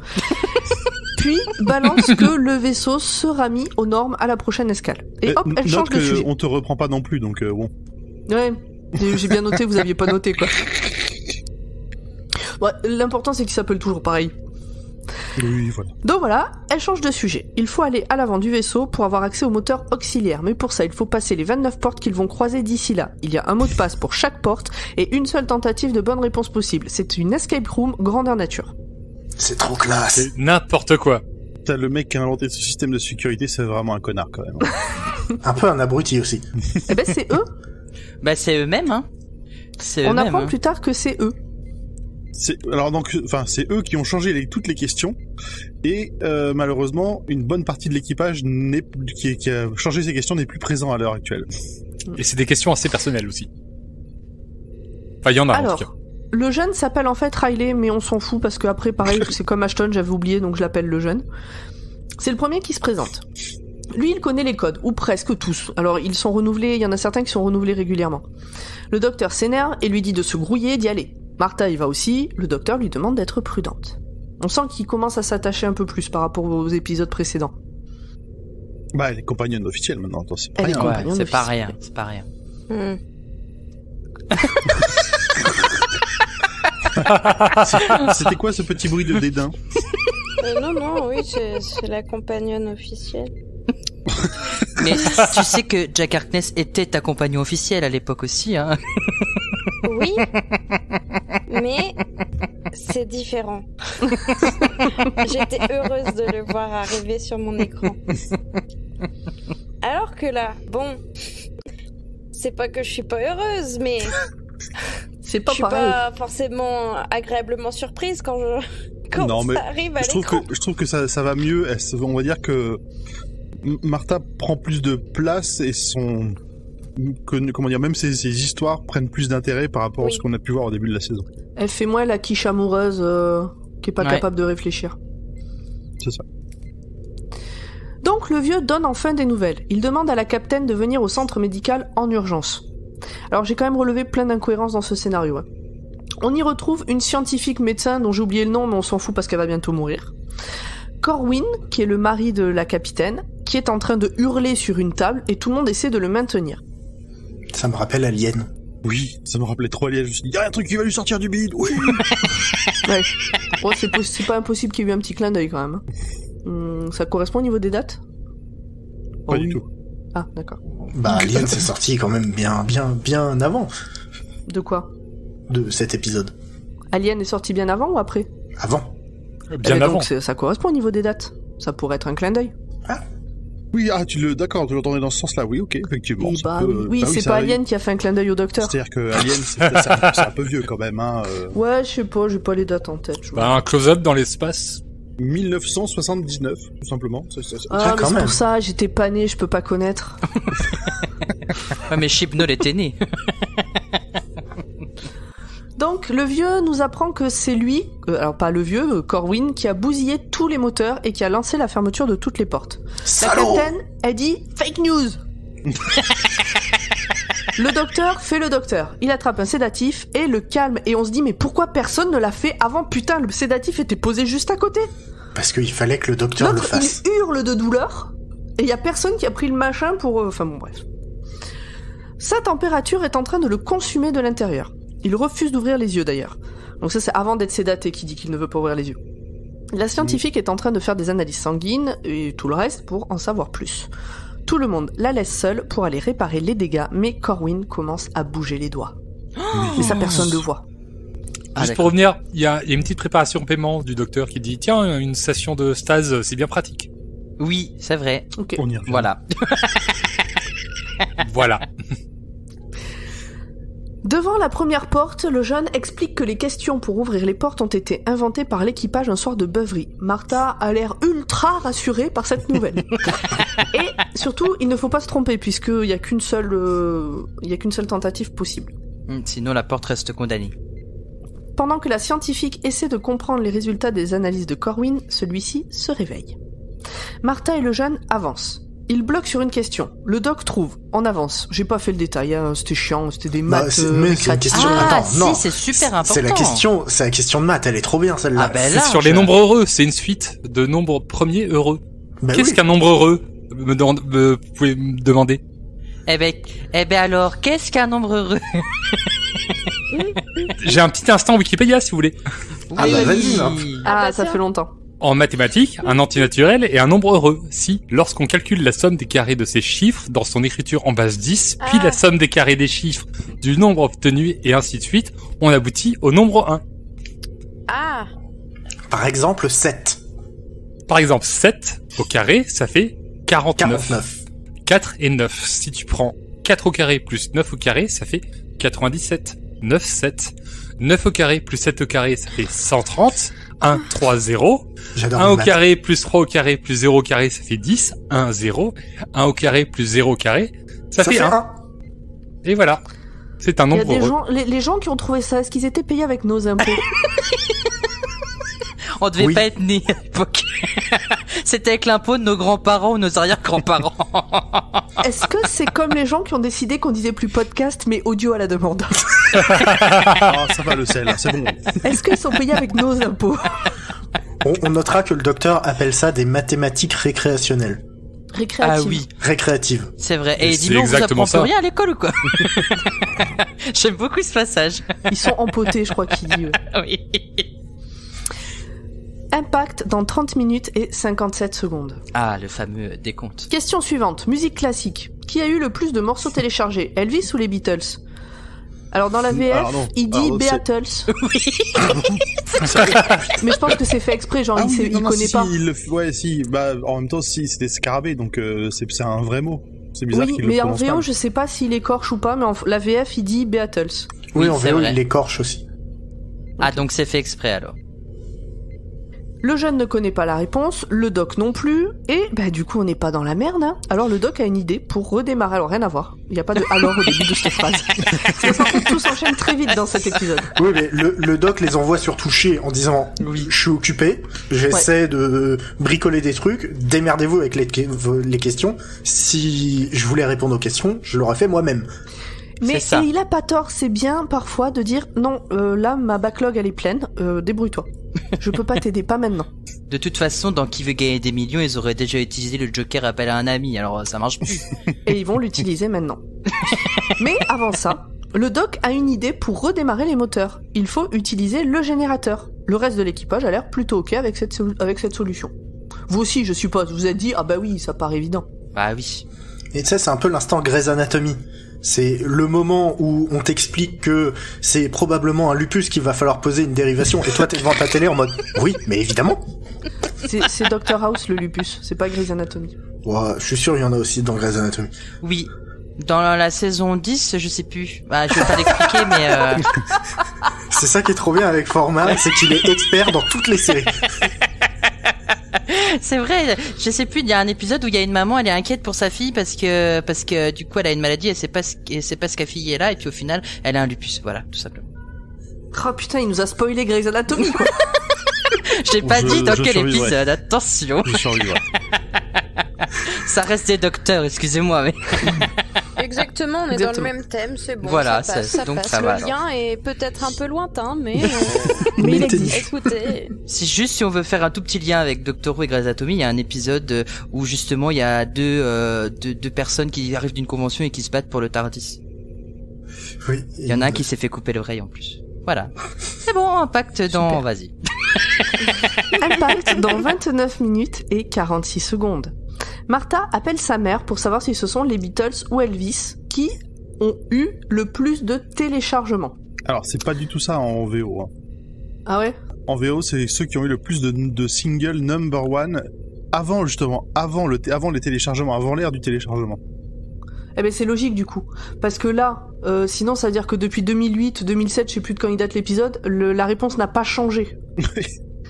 Puis balance que le vaisseau sera mis aux normes à la prochaine escale. Et hop, elle change de sujet. On te reprend pas non plus, donc bon. Ouais, j'ai bien noté, vous aviez pas noté quoi. Ouais, l'important c'est qu'il s'appelle toujours pareil. Oui, voilà. Donc voilà, elle change de sujet. Il faut aller à l'avant du vaisseau pour avoir accès au moteur auxiliaire, mais pour ça il faut passer les 29 portes qu'ils vont croiser d'ici là. Il y a un mot de passe pour chaque porte et une seule tentative de bonne réponse possible. C'est une escape room grandeur nature. C'est trop classe. C'est n'importe quoi. Putain, le mec qui a inventé ce système de sécurité, c'est vraiment un connard quand même. Un peu un abruti aussi. Eh ben c'est eux. Bah c'est eux-mêmes, hein. On apprend plus tard que c'est eux. C'est eux qui ont changé toutes les questions et malheureusement une bonne partie de l'équipage qui a changé ces questions n'est plus présent à l'heure actuelle. Et c'est des questions assez personnelles aussi. Enfin, il y en a en tout cas. Le jeune s'appelle en fait Riley, mais on s'en fout parce que après, pareil, c'est comme Ashton, j'avais oublié, donc je l'appelle le jeune. C'est le premier qui se présente. Lui, il connaît les codes, ou presque tous. Alors, ils sont renouvelés, il y en a certains qui sont renouvelés régulièrement. Le docteur s'énerve et lui dit de se grouiller, d'y aller. Martha y va aussi, le docteur lui demande d'être prudente. On sent qu'il commence à s'attacher un peu plus par rapport aux épisodes précédents. Bah, elle est compagnonne officielle maintenant, attends, c'est pas rien. C'est pas rien, c'est pas rien. C'était quoi ce petit bruit de dédain? Non, oui, c'est la compagnonne officielle. Mais tu sais que Jack Harkness était ta compagnon officielle à l'époque aussi, hein. Oui, mais c'est différent. J'étais heureuse de le voir arriver sur mon écran. Alors que là, bon, c'est pas que je suis pas heureuse, mais c'est pas je suis pas forcément agréablement surprise quand ça arrive à l'écran. Je trouve que ça va mieux. On va dire que Martha prend plus de place et même ses histoires prennent plus d'intérêt par rapport à ce qu'on a pu voir au début de la saison. Elle fait moins la quiche amoureuse qui est pas capable de réfléchir. C'est ça. Donc le vieux donne enfin des nouvelles. Il demande à la capitaine de venir au centre médical en urgence. Alors j'ai quand même relevé plein d'incohérences dans ce scénario. Hein. On y retrouve une scientifique médecin dont j'ai oublié le nom, mais on s'en fout parce qu'elle va bientôt mourir. Corwin, qui est le mari de la capitaine, qui est en train de hurler sur une table et tout le monde essaie de le maintenir. Ça me rappelle Alien. Oui, ça me rappelait trop Alien. Je me suis dit, il y a un truc qui va lui sortir du bide. Oui. Ouais. Bon, c'est pas impossible qu'il y ait eu un petit clin d'œil quand même. Ça correspond au niveau des dates? Pas du tout. Ah, d'accord. Bah, Alien, c'est sorti quand même bien avant. De quoi? De cet épisode. Alien est sorti bien avant ou après? Avant. Bien avant. Donc ça correspond au niveau des dates. Ça pourrait être un clin d'œil. Ah. Oui, tu l'entendais dans ce sens-là, oui, ok, effectivement. C'est pas Alien qui a fait un clin d'œil au docteur. C'est-à-dire que Alien, c'est un peu vieux quand même, hein. Ouais, je sais pas, j'ai pas les dates en tête. Un close-up dans l'espace. 1979, tout simplement. Mais c'est pour ça, j'étais pas né, je peux pas connaître. Ouais, mais Chibnall était né. Donc, le vieux nous apprend que c'est lui, alors pas le vieux, Corwin, qui a bousillé tous les moteurs et qui a lancé la fermeture de toutes les portes. Salaud. La capitaine, elle dit « Fake news !» Le docteur fait le docteur. Il attrape un sédatif et le calme. Et on se dit « Mais pourquoi personne ne l'a fait avant ? Putain, le sédatif était posé juste à côté !» Parce qu'il fallait que le docteur le fasse. Il hurle de douleur et il y a personne qui a pris le machin pour... Enfin bon, bref. Sa température est en train de le consumer de l'intérieur. Il refuse d'ouvrir les yeux d'ailleurs. Donc ça c'est avant d'être sédaté qu'il dit qu'il ne veut pas ouvrir les yeux. La scientifique est en train de faire des analyses sanguines et tout le reste pour en savoir plus. Tout le monde la laisse seule pour aller réparer les dégâts, mais Corwin commence à bouger les doigts. Mais ça personne ne le voit. Juste pour revenir, il y a une petite préparation paiement du docteur qui dit « Tiens, une station de stase, c'est bien pratique. » Oui, c'est vrai. Okay. On y revient. Voilà. Voilà. Devant la première porte, le jeune explique que les questions pour ouvrir les portes ont été inventées par l'équipage un soir de beuverie. Martha a l'air ultra rassurée par cette nouvelle. Et surtout, il ne faut pas se tromper puisqu'il n'y a qu'une seule tentative possible. Sinon, la porte reste condamnée. Pendant que la scientifique essaie de comprendre les résultats des analyses de Corwin, celui-ci se réveille. Martha et le jeune avancent. Il bloque sur une question. Le doc trouve. On avance. J'ai pas fait le détail, hein. C'était chiant, c'était des maths. C'est une question. Ah, Attends, non. c'est super important. C'est la question de maths. Elle est trop bien celle-là. Ah ben c'est sur les nombres heureux. C'est une suite de nombres premiers heureux. Ben Qu'est-ce qu'un nombre heureux? Vous pouvez me demander. Eh ben alors, qu'est-ce qu'un nombre heureux? J'ai un petit instant Wikipédia si vous voulez. Ah bah vas-y. Ah, ça fait longtemps. En mathématiques, un antinaturel est un nombre heureux si, lorsqu'on calcule la somme des carrés de ces chiffres dans son écriture en base 10, puis la somme des carrés des chiffres du nombre obtenu et ainsi de suite, on aboutit au nombre 1. Ah. Par exemple, 7. Par exemple, 7 au carré, ça fait 49. 4 et 9. Si tu prends 4 au carré plus 9 au carré, ça fait 97. 9, 7. 9 au carré plus 7 au carré, ça fait 130. 1, 3, 0. J'adore 1 au carré plus 3 au carré plus 0 au carré, ça fait 10. 1, 0. 1 au carré plus 0 au carré, ça fait 1. Et voilà. C'est un nombre heureux. Il y a des gens, les gens qui ont trouvé ça, est-ce qu'ils étaient payés avec nos impôts? On devait pas être nés à l'époque. C'était avec l'impôt de nos grands-parents ou nos arrière-grands-parents. Est-ce que c'est comme les gens qui ont décidé qu'on disait plus podcast mais audio à la demande? Ah, ça va le sel, c'est bon. Est-ce qu'ils sont payés avec nos impôts? On notera que le docteur appelle ça des mathématiques récréationnelles. Récréative. Ah oui. Récréative. C'est vrai. Et C'est dis-moi, vous exactement apprend ça. rien à l'école ou quoi? J'aime beaucoup ce passage. Ils sont empotés, je crois qu'il dit. Oui. Impact dans 30 minutes et 57 secondes. Ah, le fameux décompte. Question suivante. Musique classique. Qui a eu le plus de morceaux téléchargés? Elvis ou les Beatles? Alors dans la VF, il dit Beatles. Oui. Mais je pense que c'est fait exprès, genre il connaît pas. En même temps, si, c'était Scarabée, donc c'est un vrai mot. C'est bizarre qu'il le mais en prononce VO, mal. je sais pas s'il écorche ou pas, mais la VF, il dit Beatles. Oui, en c'est VO, vrai. il l'écorche aussi. Ah, donc c'est fait exprès alors. Le jeune ne connaît pas la réponse, le doc non plus, et du coup on n'est pas dans la merde. Hein. Alors le doc a une idée pour redémarrer. Alors rien à voir, il n'y a pas de alors au début de cette phrase. Tout s'enchaîne très vite dans cet épisode. Oui, mais le doc les envoie sur toucher en disant je suis occupé, j'essaie de bricoler des trucs, démerdez-vous avec les questions. Si je voulais répondre aux questions, je l'aurais fait moi-même. Mais C'est ça. et il a pas tort, c'est bien parfois de dire non, là ma backlog elle est pleine, débrouille-toi. Je peux pas t'aider, pas maintenant. De toute façon, dans Qui veut gagner des millions, ils auraient déjà utilisé le Joker appel à un ami, alors ça marche plus. Et ils vont l'utiliser maintenant. Mais avant ça, le doc a une idée pour redémarrer les moteurs. Il faut utiliser le générateur. Le reste de l'équipage a l'air plutôt ok avec cette solution. Vous aussi, je suppose, vous êtes dit ah bah oui, ça paraît évident. Bah oui. Et tu sais, c'est un peu l'instant Grey's Anatomy. C'est le moment où on t'explique que c'est probablement un lupus qu'il va falloir poser une dérivation, et toi t'es devant ta télé en mode oui, mais évidemment. C'est Dr House le lupus, c'est pas Grey's Anatomy. Ouais, je suis sûr il y en a aussi dans Grey's Anatomy. Oui. Dans la saison 10, je sais plus. Bah, je vais pas l'expliquer, mais C'est ça qui est trop bien avec Format, c'est qu'il est expert dans toutes les séries. c'est vrai, je sais plus, il y a un épisode où il y a une maman, elle est inquiète pour sa fille parce que du coup elle a une maladie, elle sait pas ce qu'a fille est là, et puis au final elle a un lupus, voilà, tout simplement. Oh putain, il nous a spoilé Grey's Anatomy quoi. J'ai pas dit dans quel survivrai. épisode, attention. Je survivrai. Ça reste des docteurs, excusez-moi, mais Exactement, on est Exactement. dans le même thème, c'est bon. Voilà, ça passe, c'est- ça donc passe. ça Le va, lien est peut-être un peu lointain, mais Mais il t'es existe. écoutez. si juste si on veut faire un tout petit lien avec Doctor Who et Grey's Anatomy, il y a un épisode où justement il y a deux personnes qui arrivent d'une convention et qui se battent pour le TARDIS. Oui. Il y en a un qui s'est fait couper l'oreille en plus. Voilà. C'est bon, Impact dans... Super. Vas-y. Impact dans 29 minutes et 46 secondes. Martha appelle sa mère pour savoir si ce sont les Beatles ou Elvis qui ont eu le plus de téléchargements. Alors, c'est pas du tout ça en VO. Hein. Ah ouais? En VO, c'est ceux qui ont eu le plus de singles number one avant les téléchargements, avant l'ère du téléchargement. Eh ben c'est logique du coup. Parce que là, sinon ça veut dire que depuis 2008, 2007, je sais plus de quand il date l'épisode, la réponse n'a pas changé.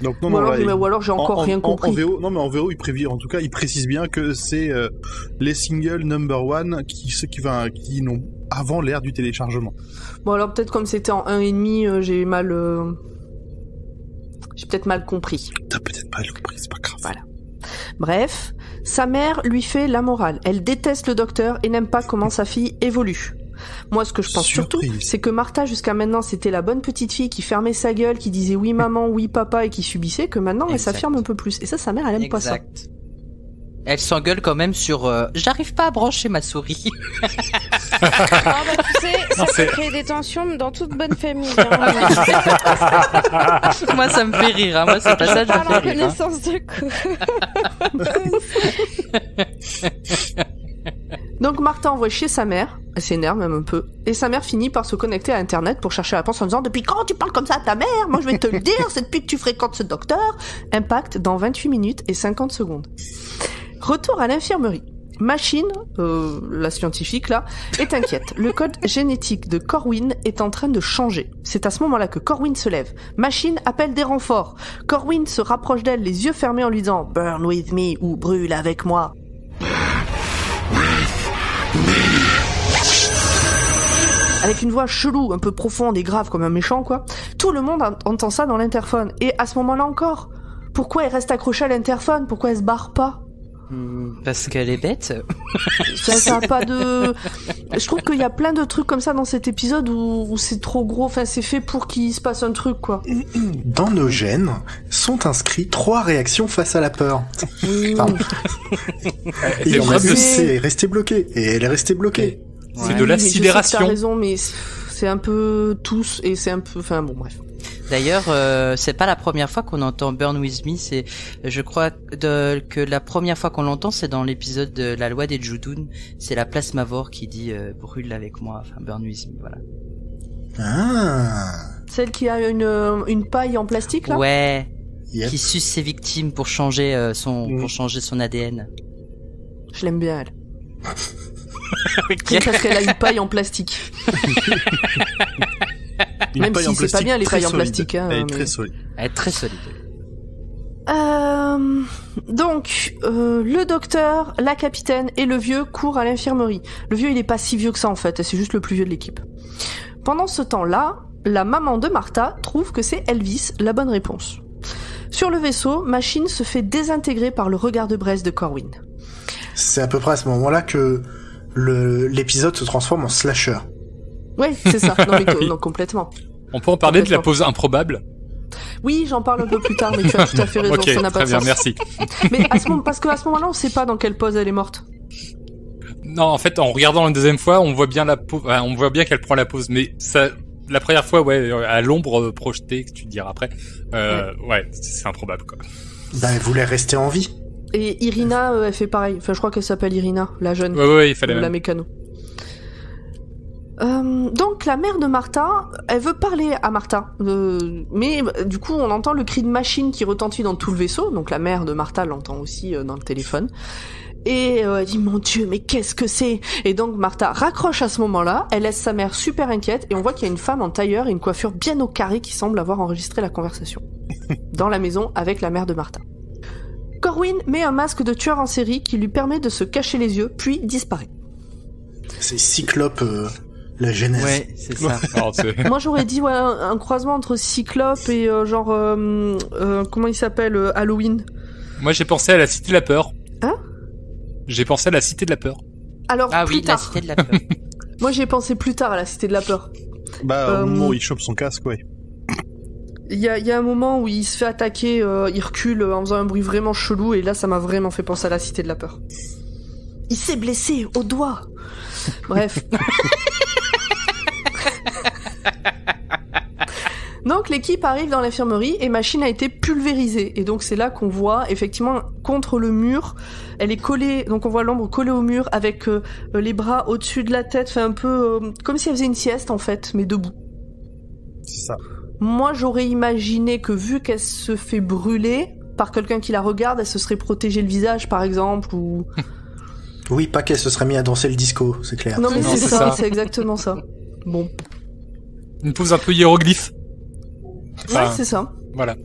Donc Ou alors j'ai encore rien compris. En VO, non mais en VO, il précise bien que c'est les singles number one qui n'ont avant l'ère du téléchargement. Bon alors peut-être comme c'était en 1,5, j'ai peut-être mal compris. T'as peut-être pas compris, c'est pas grave. Voilà. Bref, sa mère lui fait la morale. Elle déteste le docteur et n'aime pas comment sa fille évolue. Moi, ce que je pense surtout, c'est que Martha, jusqu'à maintenant, c'était la bonne petite fille qui fermait sa gueule, qui disait oui maman, oui papa et qui subissait, que maintenant, elle Exact. s'affirme un peu plus. Et ça, sa mère, elle aime pas ça. Exact. Elle s'engueule quand même sur j'arrive pas à brancher ma souris. Ah bah tu sais, ça Non, peut c'est- créer des tensions dans toute bonne famille. Hein. Moi ça me fait rire, hein. Moi ce passage me Parle en fait rire. Hein. connaissance de cause. Donc Martha envoie chez sa mère. Elle s'énerve même un peu. Et sa mère finit par se connecter à Internet pour chercher la réponse en disant « Depuis quand tu parles comme ça à ta mère ? Moi je vais te le dire, c'est depuis que tu fréquentes ce docteur !» Impact dans 28 minutes et 50 secondes. Retour à l'infirmerie. Machine, la scientifique là, est inquiète. Le code génétique de Corwin est en train de changer. C'est à ce moment-là que Corwin se lève. Machine appelle des renforts. Corwin se rapproche d'elle, les yeux fermés en lui disant « Burn with me » ou « Brûle avec moi ». Avec une voix chelou, un peu profonde et grave comme un méchant quoi. Tout le monde entend ça dans l'interphone. Et à ce moment-là encore, pourquoi elle reste accrochée à l'interphone ? Pourquoi elle se barre pas ? Parce qu'elle est bête. Ça a pas de... Je trouve qu'il y a plein de trucs comme ça dans cet épisode où c'est trop gros, enfin c'est fait pour qu'il se passe un truc quoi. Dans nos gènes sont inscrits 3 réactions face à la peur. Et on a vu, c'est rester bloqué. Et elle est restée bloquée. C'est de la sidération. T'as raison, mais c'est un peu tous et c'est un peu... Enfin bon, bref. D'ailleurs, c'est pas la première fois qu'on entend Burn With Me, je crois que la première fois qu'on l'entend, c'est dans l'épisode de la loi des Judun, c'est la Plasmavore qui dit brûle avec moi, enfin Burn With Me, voilà. Ah. Celle qui a une paille en plastique là ? Ouais. Yep. Qui suce ses victimes pour changer pour changer son ADN. Je l'aime bien elle. Parce qu'elle a une paille en plastique. Même si c'est pas bien les pailles en plastique. Hein, elle est très solide. Elle est très solide. Donc, le docteur, la capitaine et le vieux courent à l'infirmerie. Le vieux, il est pas si vieux que ça en fait, c'est juste le plus vieux de l'équipe. Pendant ce temps-là, la maman de Martha trouve que c'est Elvis la bonne réponse. Sur le vaisseau, Machine se fait désintégrer par le regard de braise de Corwin. C'est à peu près à ce moment-là que l'épisode se transforme en slasher. Ouais, c'est ça. Non, mais non, complètement. On peut en parler de la pause improbable. Oui, j'en parle un peu plus tard, mais tu as tout à fait raison, okay, ça n'a pas de sens. Très bien, merci. Mais parce qu'à ce moment-là, on sait pas dans quelle pause elle est morte. Non, en fait, en regardant la deuxième fois, on voit bien on voit bien qu'elle prend la pause, mais ça, la première fois, ouais, à l'ombre projetée, que tu diras après, ouais, c'est improbable, quoi. Bah, elle voulait rester en vie. Et Irina, elle fait pareil. Enfin, je crois qu'elle s'appelle Irina, la jeune. Ouais, il fallait la mécano. Donc la mère de Martha, elle veut parler à Martha, mais du coup on entend le cri de Machine qui retentit dans tout le vaisseau, donc la mère de Martha l'entend aussi dans le téléphone, et elle dit mon Dieu mais qu'est-ce que c'est ? Et donc Martha raccroche à ce moment-là, elle laisse sa mère super inquiète, et on voit qu'il y a une femme en tailleur et une coiffure bien au carré qui semble avoir enregistré la conversation, dans la maison avec la mère de Martha. Corwin met un masque de tueur en série qui lui permet de se cacher les yeux, puis disparaît. C'est Cyclope... La genèse. Ouais, c'est ça. Moi, j'aurais dit un croisement entre Cyclope et comment il s'appelle Halloween. Moi, j'ai pensé à la Cité de la Peur. Hein ? J'ai pensé à la Cité de la Peur. Alors, plus tard. La Cité de la Peur. Moi, j'ai pensé plus tard à la Cité de la Peur. Bah, au moment où il chope son casque, ouais. Il y a un moment où il se fait attaquer, il recule en faisant un bruit vraiment chelou, et là, ça m'a vraiment fait penser à la Cité de la Peur. Il s'est blessé au doigt. Bref. Donc l'équipe arrive dans l'infirmerie et Machine a été pulvérisée, et donc c'est là qu'on voit effectivement contre le mur, elle est collée, donc on voit l'ombre collée au mur avec les bras au-dessus de la tête, fait un peu comme si elle faisait une sieste en fait, mais debout. C'est ça. Moi j'aurais imaginé que vu qu'elle se fait brûler par quelqu'un qui la regarde, elle se serait protégé le visage par exemple, ou... Oui, pas qu'elle se serait mis à danser le disco, c'est clair. Non mais c'est ça, c'est exactement ça. Bon. Une pose un peu hiéroglyphe. Enfin, ouais, c'est ça. Voilà.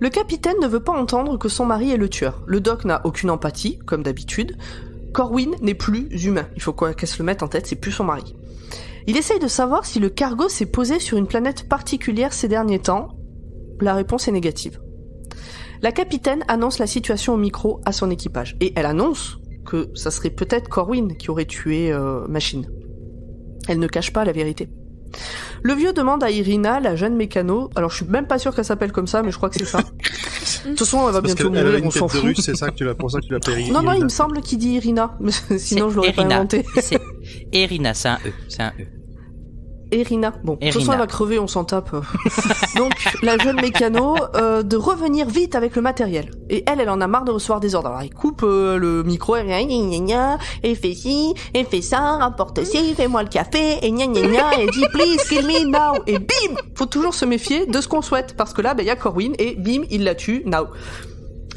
Le capitaine ne veut pas entendre que son mari est le tueur. Le doc n'a aucune empathie, comme d'habitude. Corwin n'est plus humain. Il faut qu'elle se le mette en tête, c'est plus son mari. Il essaye de savoir si le cargo s'est posé sur une planète particulière ces derniers temps. La réponse est négative. La capitaine annonce la situation au micro à son équipage. Et elle annonce que ça serait peut-être Corwin qui aurait tué Machine. Elle ne cache pas la vérité. Le vieux demande à Irina, la jeune mécano, alors je suis même pas sûr qu'elle s'appelle comme ça, mais je crois que c'est ça. De toute façon, elle va bientôt mourir, on s'en fout. C'est ça que tu l'as, pour ça que tu l'appelles Irina. Non, il me semble qu'il dit Irina, mais sinon je l'aurais pas inventé. C'est Irina, c'est un E, Erina. Bon, de toute façon, elle va crever, on s'en tape. Donc, la jeune mécano, de revenir vite avec le matériel. Et elle en a marre de recevoir des ordres. Alors, elle coupe le micro, elle vient, et fait ci, et fait ça, rapporte ci, fais-moi le café, et et dit, please, kill me now. Et bim! Faut toujours se méfier de ce qu'on souhaite, parce que là, il y a Corwin, et bim, il la tue, now.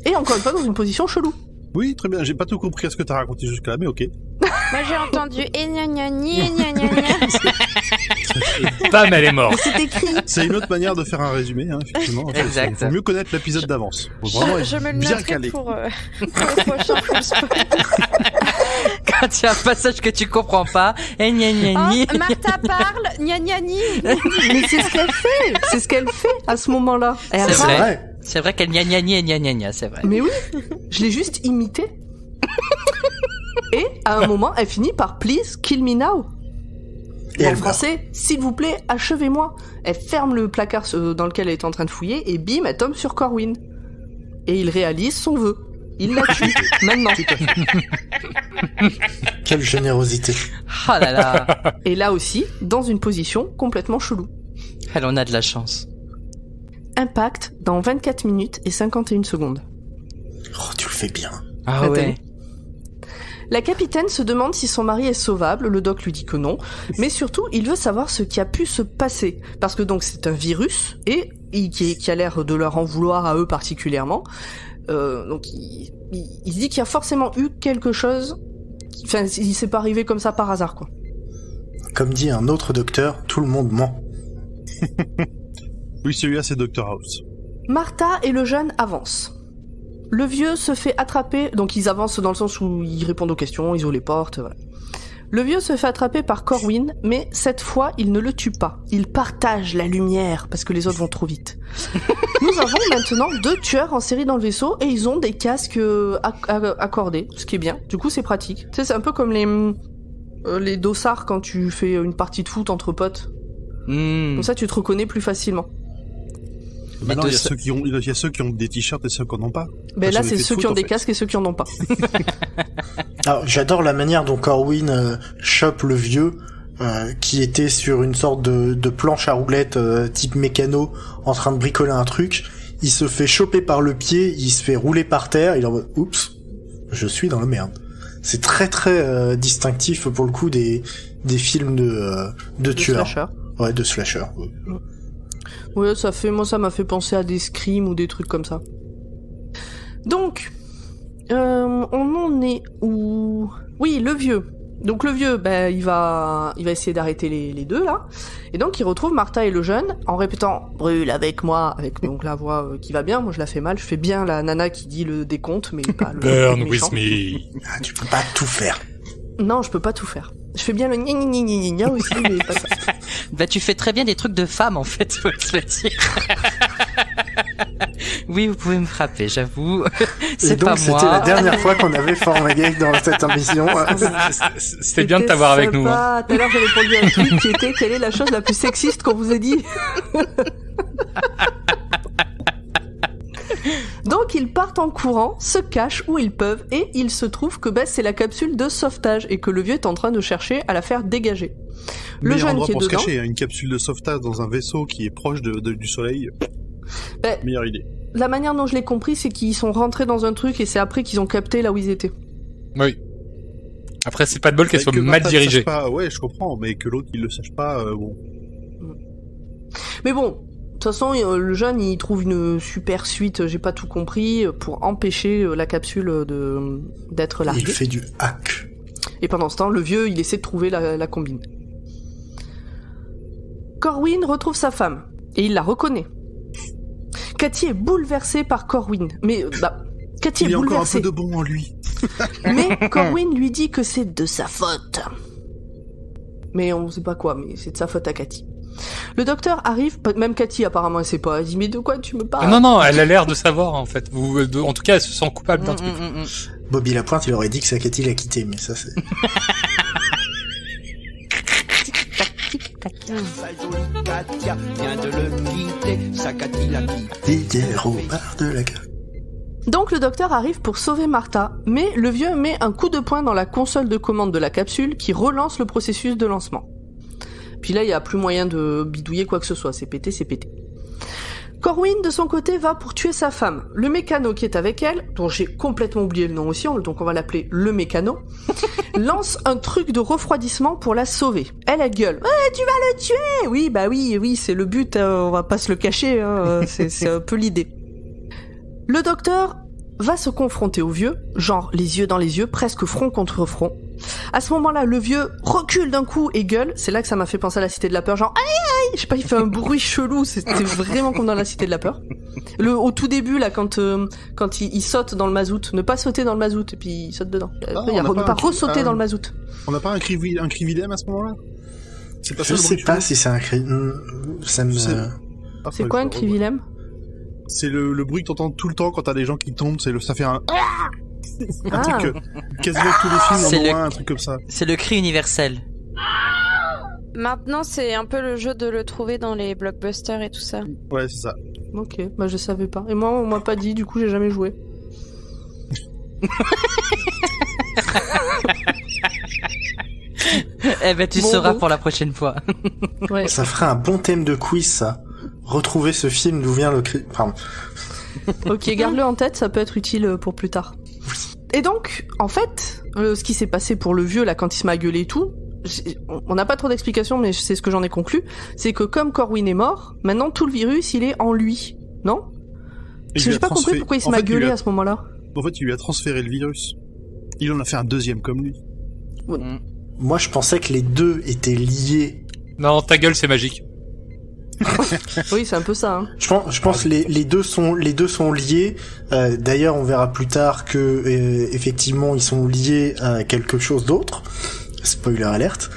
Et encore une fois, dans une position chelou. Oui, très bien. J'ai pas tout compris à ce que t'as raconté jusque-là, mais ok. Moi, j'ai entendu Bam, elle est morte. C'est écrit. C'est une autre manière de faire un résumé, hein, effectivement. Exact. Faut mieux connaître l'épisode d'avance. Faut vraiment je me le bien noterai calé. pour le prochain full spoil. Quand il y a un passage que tu comprends pas, et Oh, Martha parle, gna gna gni. Mais c'est ce qu'elle fait. C'est ce qu'elle fait à ce moment-là. Elle C'est râle. vrai. C'est vrai qu'elle gna gna, c'est vrai. Mais oui, je l'ai juste imité. Et à un moment, elle finit par please kill me now. Et En elle français, s'il vous plaît, achevez-moi. Elle ferme le placard dans lequel elle est en train de fouiller et bim, elle tombe sur Corwin. Et il réalise son vœu. Il la tue maintenant. Quelle générosité. Oh là là. Et là aussi, dans une position complètement chelou. Elle en a de la chance. Impact dans 24 minutes et 51 secondes. Oh, tu le fais bien. Ah Attends. ouais. La capitaine se demande si son mari est sauvable, le doc lui dit que non, mais surtout il veut savoir ce qui a pu se passer, parce que donc c'est un virus, et qui a l'air de leur en vouloir à eux particulièrement, donc il se dit qu'il y a forcément eu quelque chose, enfin il s'est pas arrivé comme ça par hasard quoi. Comme dit un autre docteur, tout le monde ment. Oui, celui-là, c'est Dr House. Martha et le jeune avancent. Le vieux se fait attraper, donc ils avancent dans le sens où ils répondent aux questions, ils ouvrent les portes, voilà. Le vieux se fait attraper par Corwin, mais cette fois, il ne le tue pas. Il partage la lumière, parce que les autres vont trop vite. Nous avons maintenant 2 tueurs en série dans le vaisseau, et ils ont des casques accordés, ce qui est bien. Du coup, c'est pratique. Tu sais, c'est un peu comme les dossards quand tu fais une partie de foot entre potes. Comme ça, tu te reconnais plus facilement. Maintenant, il y a ceux qui ont des t-shirts et ceux qui n'en ont pas. Ben là, Sur c'est les ceux foot, qui ont en des fait. casques et ceux qui en ont pas. Alors, j'adore la manière dont Corwin chope le vieux, qui était sur une sorte de planche à roulettes type mécano, en train de bricoler un truc. Il se fait choper par le pied, il se fait rouler par terre, il est en mode « Oups, je suis dans la merde ». C'est très très distinctif pour le coup des films de tueurs. Slasher. Ouais, de slasher. Ouais, ça m'a fait penser à des Scream ou des trucs comme ça. Donc, on en est où? Oui, le vieux. Donc le vieux, il va essayer d'arrêter les deux là. Et donc il retrouve Martha et le jeune en répétant « Brûle avec moi », avec donc la voix qui va bien. Moi je la fais mal, je fais bien la nana qui dit le décompte, mais pas le Burn méchant. with me. Ah, tu peux pas tout faire. Non, je peux pas tout faire. Je fais bien le gna gna gna gna gna aussi, mais pas ça. Bah tu fais très bien des trucs de femme en fait, faut se le dire. Oui, vous pouvez me frapper, j'avoue. C'est pas moi. Donc c'était la dernière fois qu'on avait Formagate dans cette émission. C'était bien de t'avoir avec nous. Hein. Tout à l'heure, j'ai répondu à un tweet qui était « Quelle est la chose la plus sexiste qu'on vous ait dit ?» Donc ils partent en courant, se cachent où ils peuvent, et il se trouve que c'est la capsule de sauvetage et que le vieux est en train de chercher à la faire dégager. Le Meilleur jeune endroit qui est pour dedans... se cacher, hein, une capsule de sauvetage dans un vaisseau qui est proche du soleil. Meilleure idée. La manière dont je l'ai compris, c'est qu'ils sont rentrés dans un truc et c'est après qu'ils ont capté là où ils étaient. Oui. Après, c'est pas de bol qu'elle soit Que mal Martha dirigée. le sache pas, ouais, je comprends, mais que l'autre il le sache pas, bon. Mais bon, de toute façon, le jeune, il trouve une super suite, j'ai pas tout compris, pour empêcher la capsule d'être larguée. Il fait du hack. Et pendant ce temps, le vieux, il essaie de trouver la combine. Corwin retrouve sa femme, et il la reconnaît. Cathy est bouleversée par Corwin, mais Cathy Il y est a encore un bouleversée. peu de bon en lui. Mais Corwin lui dit que c'est de sa faute. Mais on sait pas quoi, mais c'est de sa faute à Cathy. Le docteur arrive, même Cathy apparemment elle sait pas, elle dit mais de quoi tu me parles? Non, elle a l'air de savoir en fait. En tout cas, elle se sent coupable d'un truc. Bobby Lapointe, il aurait dit que sa Cathy l'a quitté, mais ça c'est... Katia vient de le quitter, sa Cathy l'a quitté. Didier Robard de la gare. Donc le docteur arrive pour sauver Martha, mais le vieux met un coup de poing dans la console de commande de la capsule qui relance le processus de lancement. Puis là, il y a plus moyen de bidouiller quoi que ce soit. C'est pété, c'est pété. Corwin, de son côté, va pour tuer sa femme. Le mécano qui est avec elle, dont j'ai complètement oublié le nom aussi, donc on va l'appeler le mécano, lance un truc de refroidissement pour la sauver. Elle gueule. « Tu vas le tuer !» Oui, bah oui, c'est le but, on va pas se le cacher, c'est un peu l'idée. Le docteur va se confronter au vieux, genre les yeux dans les yeux, presque front contre front. À ce moment-là, le vieux recule d'un coup et gueule. C'est là que ça m'a fait penser à la Cité de la Peur, genre aïe aïe. Je sais pas, il fait un bruit chelou. C'était vraiment comme dans la Cité de la Peur. Au tout début là, quand il saute dans le mazout, ne pas sauter dans le mazout et puis il saute dedans. Ne pas ressauter dans le mazout. On n'a pas un cri Willem à ce moment-là? C'est pas je sais pas si c'est un cri. Ça me. C'est quoi un cri Willem? C'est le bruit que t'entends tout le temps quand t'as des gens qui tombent. Ça fait un. Un truc quasiment tous les films en ont un truc comme ça. C'est le cri universel. Maintenant, c'est un peu le jeu de le trouver dans les blockbusters et tout ça. Ouais, c'est ça. Ok, bah je savais pas. Et moi, on m'a pas dit, du coup, j'ai jamais joué. Eh ben, tu sauras pour la prochaine fois. Ouais. Ça ferait un bon thème de quiz, ça. Retrouver ce film d'où vient le cri. Pardon. Ok, garde-le en tête, ça peut être utile pour plus tard. Et donc, en fait, ce qui s'est passé pour le vieux, là, quand il se m'a gueulé et tout, on n'a pas trop d'explications, mais c'est ce que j'en ai conclu, c'est que comme Corwin est mort, maintenant tout le virus, il est en lui, non? J'ai pas compris pourquoi il se m'a gueulé à ce moment-là. En fait, il lui a transféré le virus. Il en a fait un deuxième comme lui. Moi, je pensais que les deux étaient liés. Non, ta gueule, c'est magique. Oui, c'est un peu ça. Hein. Je pense que les deux sont liés. D'ailleurs, on verra plus tard que effectivement, ils sont liés à quelque chose d'autre. Spoiler alerte.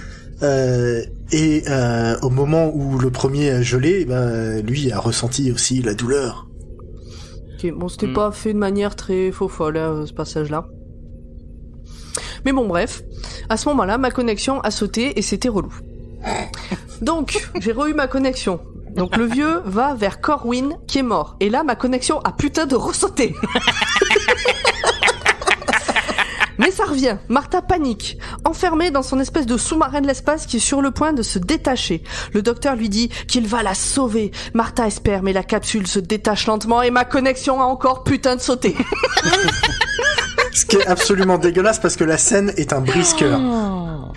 Et au moment où le premier a gelé, lui a ressenti aussi la douleur. Ok, bon, c'était pas fait de manière très folle, ce passage-là. Mais bon, bref. À ce moment-là, ma connexion a sauté et c'était relou. Donc, j'ai re-eu ma connexion. Donc le vieux va vers Corwin qui est mort. Et là, ma connexion a putain de ressauté. Mais ça revient. Martha panique, enfermée dans son espèce de sous-marin de l'espace qui est sur le point de se détacher. Le docteur lui dit qu'il va la sauver. Martha espère, mais la capsule se détache lentement et ma connexion a encore putain de sauté. Ce qui est absolument dégueulasse parce que la scène est un brisqueur.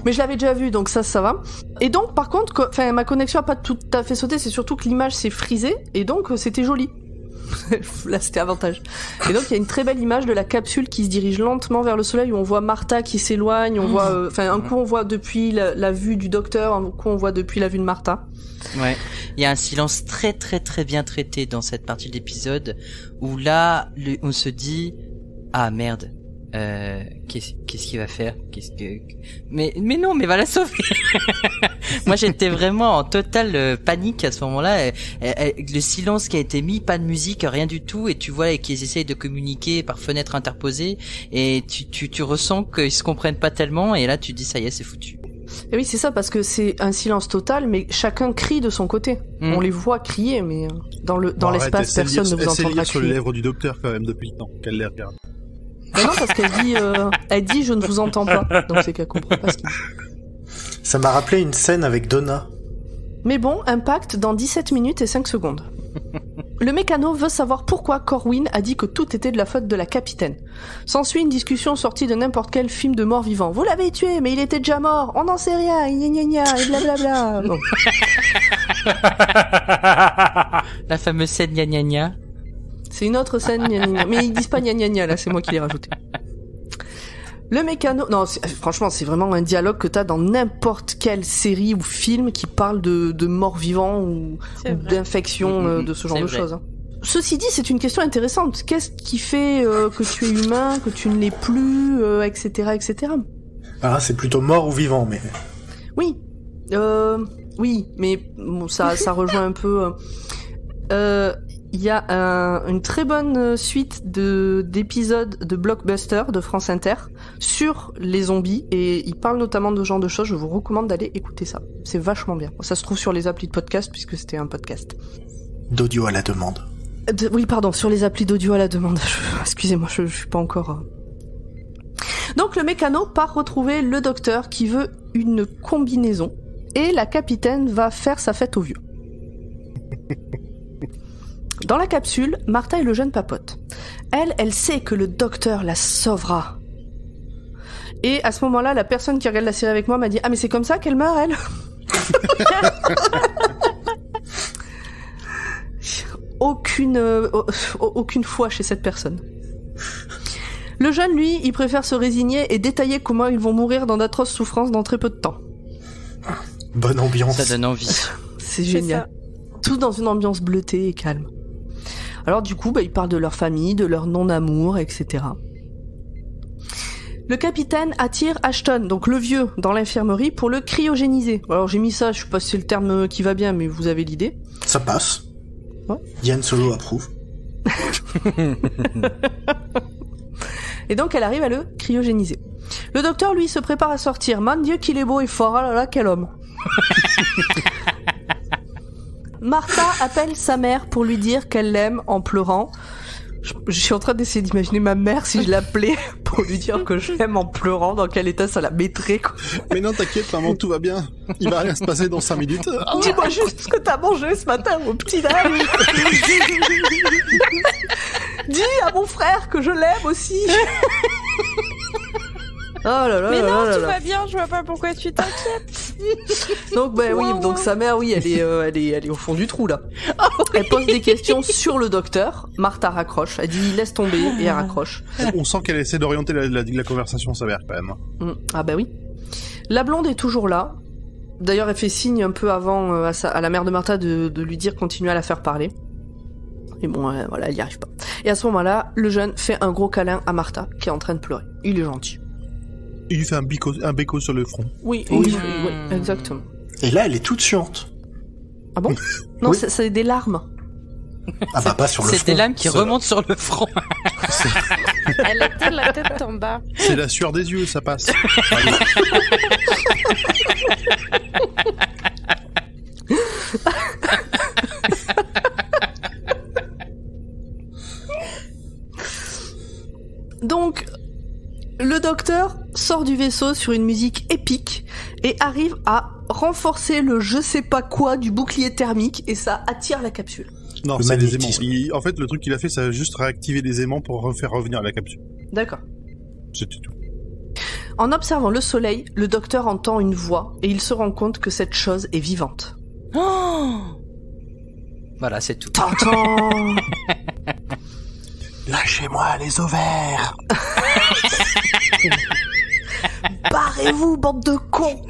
Mais je l'avais déjà vu, donc ça va. Et donc, par contre, ma connexion a pas tout à fait sauté, c'est surtout que l'image s'est frisée, et donc c'était joli. Là, c'était avantage. Et donc, il y a une très belle image de la capsule qui se dirige lentement vers le soleil, où on voit Martha qui s'éloigne, on voit, un coup on voit depuis la vue du docteur, un coup on voit depuis la vue de Martha. Ouais. Il y a un silence très très très bien traité dans cette partie de l'épisode, où là, on se dit, ah merde. Qu'est-ce qu'il va faire? Mais non, mais va la sauver. Moi, j'étais vraiment en totale panique à ce moment-là. Le silence qui a été mis, pas de musique, rien du tout, et tu vois qu'ils essayent de communiquer par fenêtre interposée, et tu ressens qu'ils se comprennent pas tellement, et là tu dis ça y est, c'est foutu. Et oui, c'est ça, parce que c'est un silence total, mais chacun crie de son côté. On les voit crier, mais dans l'espace, personne ne vous entend pas crier. Sur les lèvres du docteur quand même depuis le temps qu'elle les regarde. Mais non, parce qu'elle dit je ne vous entends pas, donc c'est qu'elle comprend pas ce qu'il dit. Ça m'a rappelé une scène avec Donna. Mais bon, impact dans 17 minutes et 5 secondes. Le mécano veut savoir pourquoi Corwin a dit que tout était de la faute de la capitaine. S'ensuit une discussion sortie de n'importe quel film de mort-vivant. Vous l'avez tué, mais il était déjà mort, on n'en sait rien, gna gna gna, et blablabla. Bon. La fameuse scène gna gna gna. C'est une autre scène, gna gna gna. Mais ils disent pas gna gna gna, là, c'est moi qui l'ai rajouté. Le mécano... Non, franchement, c'est vraiment un dialogue que t'as dans n'importe quelle série ou film qui parle de morts-vivants ou d'infection, de ce genre de choses. Hein. Ceci dit, c'est une question intéressante. Qu'est-ce qui fait que tu es humain, que tu ne l'es plus, etc., etc. Ah, c'est plutôt mort ou vivant, mais... Oui. Oui, mais bon, ça rejoint un peu... Il y a une très bonne suite d'épisodes de blockbuster de France Inter sur les zombies et ils parlent notamment de ce genre de choses. Je vous recommande d'aller écouter ça. C'est vachement bien. Ça se trouve sur les applis de podcast puisque c'était un podcast. D'audio à la demande. Oui, pardon, sur les applis d'audio à la demande. Excusez-moi, je suis pas encore... Donc le mécano part retrouver le docteur qui veut une combinaison. et la capitaine va faire sa fête aux vieux. Dans la capsule, Martha et le jeune papotent. Elle sait que le docteur la sauvera. Et à ce moment-là, la personne qui regarde la série avec moi m'a dit « Ah mais c'est comme ça qu'elle meurt, elle ?» Aucune foi chez cette personne. Le jeune, lui, il préfère se résigner et détailler comment ils vont mourir dans d'atroces souffrances dans très peu de temps. Bonne ambiance. Ça donne envie. C'est génial. Tout dans une ambiance bleutée et calme. Alors du coup, ils parlent de leur famille, de leur non-amour, etc. Le capitaine attire Ashton, donc le vieux, dans l'infirmerie pour le cryogéniser. Alors j'ai mis ça, je sais pas si c'est le terme qui va bien, mais vous avez l'idée. Ça passe. Ouais. Yann Solo approuve. Et donc elle arrive à le cryogéniser. Le docteur, lui, se prépare à sortir. Mon Dieu, qu'il est beau et fort, ah là là, quel homme. Martha appelle sa mère pour lui dire qu'elle l'aime en pleurant. Je suis en train d'essayer d'imaginer ma mère si je l'appelais pour lui dire que je l'aime en pleurant, dans quel état ça la mettrait, quoi. Mais non, t'inquiète, maman, tout va bien. Il va rien se passer dans 5 minutes. Dis-moi juste ce que t'as mangé ce matin au petit-déj. Dis à mon frère que je l'aime aussi. Oh là là. Mais non, là tout là. va bien, je vois pas pourquoi tu t'inquiètes. Donc oui, donc sa mère, oui, elle est au fond du trou là. Elle pose des questions sur le docteur. Martha raccroche. Elle dit laisse tomber et elle raccroche. On sent qu'elle essaie d'orienter la conversation, sa mère quand même. Ah bah oui. La blonde est toujours là. D'ailleurs, elle fait signe un peu avant à la mère de Martha de lui dire continuer à la faire parler. Et bon, voilà, elle y arrive pas. Et à ce moment-là, le jeune fait un gros câlin à Martha qui est en train de pleurer. Il est gentil. Il lui fait un béco sur le front. Oui, exactement. Et là, elle est toute suante. Ah bon? Non, Oui. c'est des larmes. Ah bah pas sur le front. C'est des lames qui remontent sur le front. Elle était la tête en bas. C'est la sueur des yeux, ça passe. Donc, le docteur sort du vaisseau sur une musique épique et arrive à renforcer le je sais pas quoi du bouclier thermique et ça attire la capsule. Non, Le c'est des aimants. magnétisme. En fait, le truc qu'il a fait, ça a juste réactivé des aimants pour faire revenir la capsule. D'accord. C'était tout. En observant le soleil, le docteur entend une voix et il se rend compte que cette chose est vivante. Oh voilà, c'est tout. T'entends? Lâchez-moi les ovaires. Barrez-vous, bande de cons!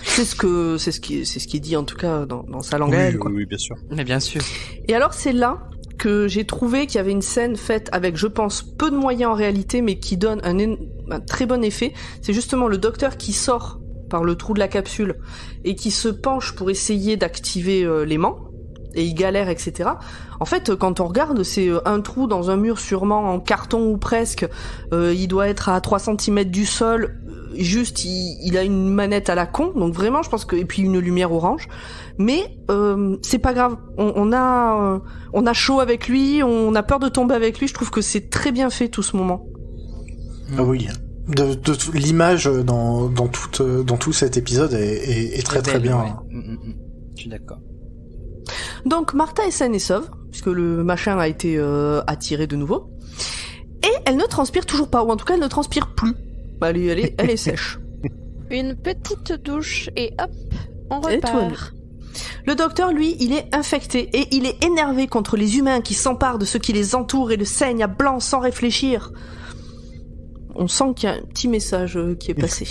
C'est ce qui est dit en tout cas dans sa langue à elle, quoi. Oui, bien sûr. Mais bien sûr. Et alors c'est là que j'ai trouvé qu'il y avait une scène faite avec, je pense, peu de moyens en réalité, mais qui donne un très bon effet. C'est justement le docteur qui sort par le trou de la capsule et qui se penche pour essayer d'activer l'aimant. Et il galère, etc. En fait, quand on regarde, c'est un trou dans un mur sûrement en carton ou presque. Il doit être à 3 cm du sol. Juste, il a une manette à la con. Donc vraiment, je pense que... Et puis une lumière orange. Mais c'est pas grave. On a chaud avec lui. On a peur de tomber avec lui. Je trouve que c'est très bien fait tout ce moment. Ah oui. De l'image dans tout cet épisode est très très bien. Ouais. Je suis d'accord. Donc Martha est saine et sauve, puisque le machin a été attiré de nouveau. Et elle ne transpire toujours pas, ou en tout cas elle ne transpire plus. Elle est sèche. Une petite douche et hop, on Et tout va bien. repart. Le docteur, lui, il est infecté, et il est énervé contre les humains qui s'emparent de ceux qui les entourent et le saignent à blanc sans réfléchir. On sent qu'il y a un petit message qui est passé.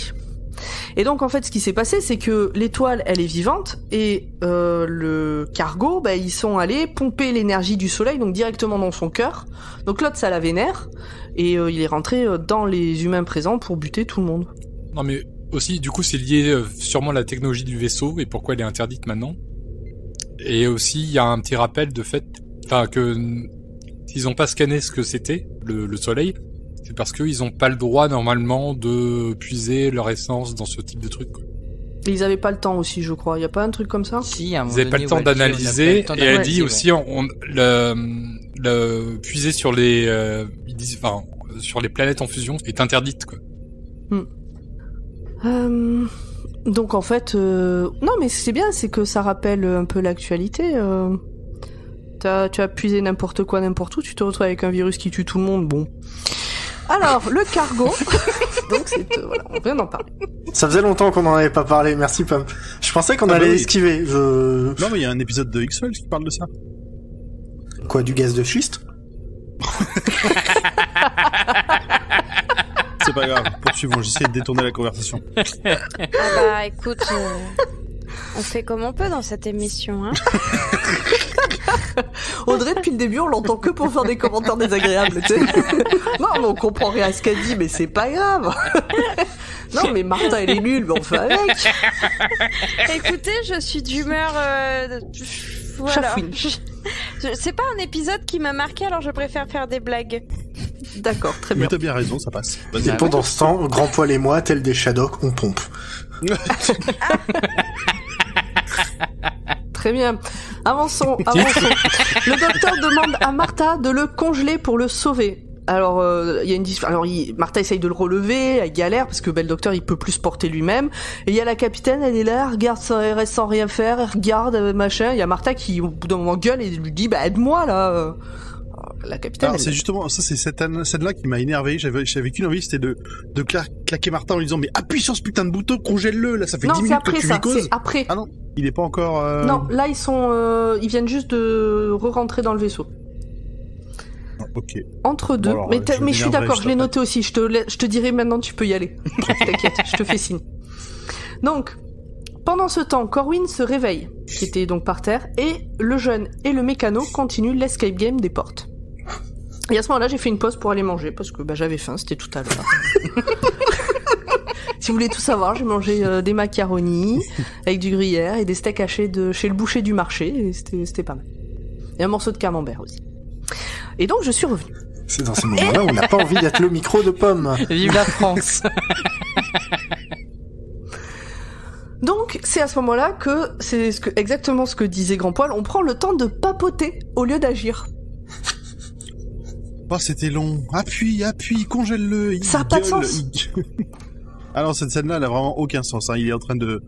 Et donc en fait ce qui s'est passé c'est que l'étoile elle est vivante et le cargo ils sont allés pomper l'énergie du soleil donc directement dans son cœur. Donc l'autre ça la vénère et il est rentré dans les humains présents pour buter tout le monde. Non mais aussi du coup c'est lié sûrement à la technologie du vaisseau et pourquoi elle est interdite maintenant. Et aussi il y a un petit rappel de fait que s'ils ont pas scanné ce que c'était le soleil, c'est parce qu'ils ont pas le droit normalement de puiser leur essence dans ce type de truc. Et ils avaient pas le temps aussi, je crois. Il y a pas un truc comme ça? Si, à un moment Ils avaient pas le temps d'analyser et elle dit aussi le puiser sur les ils disent sur les planètes en fusion est interdite quoi. Donc en fait, non mais c'est bien, c'est que ça rappelle un peu l'actualité. Tu as puisé n'importe quoi, n'importe où, tu te retrouves avec un virus qui tue tout le monde, bon. Alors, le cargo, donc voilà, on vient d'en parler. Ça faisait longtemps qu'on en avait pas parlé, merci Pam. Je pensais qu'on allait esquiver. Non mais il y a un épisode de X-Files qui parle de ça. Quoi, du gaz de schiste? C'est pas grave, poursuivons, j'essaie de détourner la conversation. Ah bah écoute, on fait comme on peut dans cette émission, hein. Audrey, depuis le début, on l'entend que pour faire des commentaires désagréables, tu sais. Non, mais on comprend rien à ce qu'elle dit, mais c'est pas grave. Non, mais Martha, elle est nulle, mais on fait avec. Écoutez, je suis d'humeur... voilà. C'est pas un épisode qui m'a marqué, alors je préfère faire des blagues. D'accord, très bien. Mais t'as bien raison, ça passe. Et pendant ce temps, Grand Poil et moi, tel des Shadocks, on pompe. Très bien. Avançons. Le docteur demande à Martha de le congeler pour le sauver. Alors, il y a une Martha essaye de le relever, elle galère parce que le docteur il peut plus se porter lui-même. Et il y a la capitaine, elle est là, elle regarde sans rien faire, elle regarde machin. Il y a Martha qui au bout d'un moment gueule et lui dit aide-moi là. La capitaine. Alors, c'est justement ça, c'est cette scène-là qui m'a énervé. J'avais qu'une envie, c'était de claquer Martha en lui disant mais appuie sur ce putain de bouton, congèle-le là, ça fait 10 minutes que tu lui causes. C'est après. Ah non, il est pas encore. Non, là ils viennent juste de re-rentrer dans le vaisseau. Ok. Entre deux. Bon, alors, mais je suis d'accord, je l'ai noté aussi. Je te dirai maintenant, tu peux y aller. T'inquiète, je te fais signe. Donc, pendant ce temps, Corwin se réveille, qui était donc par terre, et le jeune et le mécano continuent l'escape game des portes. Et à ce moment-là, j'ai fait une pause pour aller manger, parce que j'avais faim, c'était tout à l'heure. Si vous voulez tout savoir, j'ai mangé des macaronis avec du gruyère et des steaks hachés chez le boucher du marché, et c'était pas mal. Et un morceau de camembert aussi. Et donc, je suis revenue. C'est dans ces moments-là où on n'a pas envie d'être le micro de Pomme. Vive la France. Donc, c'est à ce moment-là que c'est exactement ce que disait Grand Poil, on prend le temps de papoter au lieu d'agir. Oh, c'était long. Appuie, congèle-le. Ça n'a pas de sens. Alors, cette scène-là, elle a vraiment aucun sens. Hein. Il est en train de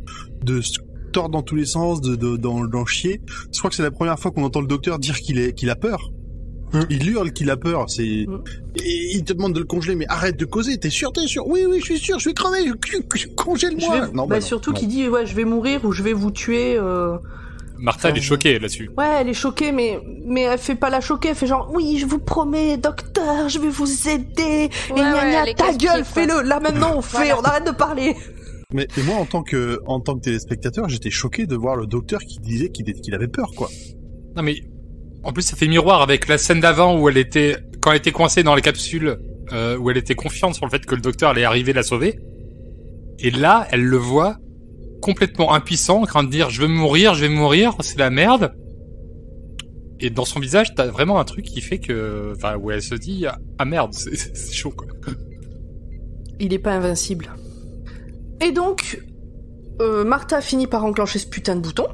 se tordre dans tous les sens, d'en chier. Je crois que c'est la première fois qu'on entend le docteur dire qu'il a peur. Il hurle qu'il a peur. Et il te demande de le congeler, mais arrête de causer. T'es sûr? Oui, je suis sûr. Je vais crever. Congèle-moi. Non, surtout qu'il dit je vais mourir ou je vais vous tuer. Martha, elle est choquée là-dessus. Ouais, elle est choquée, mais elle fait pas la choquer, elle fait genre, oui, je vous promets, docteur, je vais vous aider. Et ta gueule, fais-le. Là, maintenant, on arrête de parler. Mais moi, en tant que téléspectateur, j'étais choqué de voir le docteur qui disait qu'il avait peur, quoi. Non, mais, en plus, ça fait miroir avec la scène d'avant où quand elle était coincée dans les capsules, où elle était confiante sur le fait que le docteur allait arriver la sauver. Et là, elle le voit complètement impuissant, en train de dire je vais mourir, c'est la merde. Et dans son visage, t'as vraiment un truc qui fait que, où elle se dit ah merde, c'est chaud quoi. Il est pas invincible. Et donc, Martha finit par enclencher ce putain de bouton.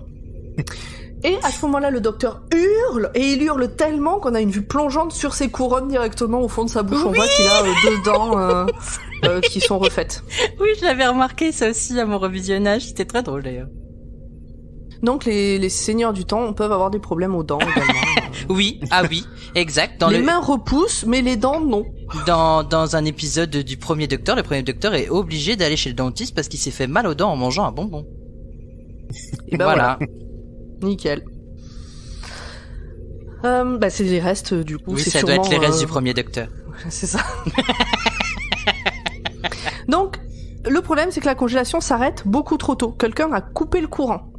Et à ce moment-là, le docteur hurle, et il hurle tellement qu'on a une vue plongeante sur ses couronnes directement au fond de sa bouche. Oui, on voit qu'il a deux dents qui sont refaites. Oui, je l'avais remarqué ça aussi à mon revisionnage, c'était très drôle d'ailleurs. Donc les seigneurs du temps peuvent avoir des problèmes aux dents également. Oui, exact. Les mains repoussent, mais les dents non. Dans un épisode du premier docteur, le premier docteur est obligé d'aller chez le dentiste parce qu'il s'est fait mal aux dents en mangeant un bonbon. Et voilà. Nickel. C'est les restes du coup. Oui, c'est ça sûrement, doit être les restes du premier docteur. C'est ça. Donc, le problème c'est que la congélation s'arrête beaucoup trop tôt. Quelqu'un a coupé le courant.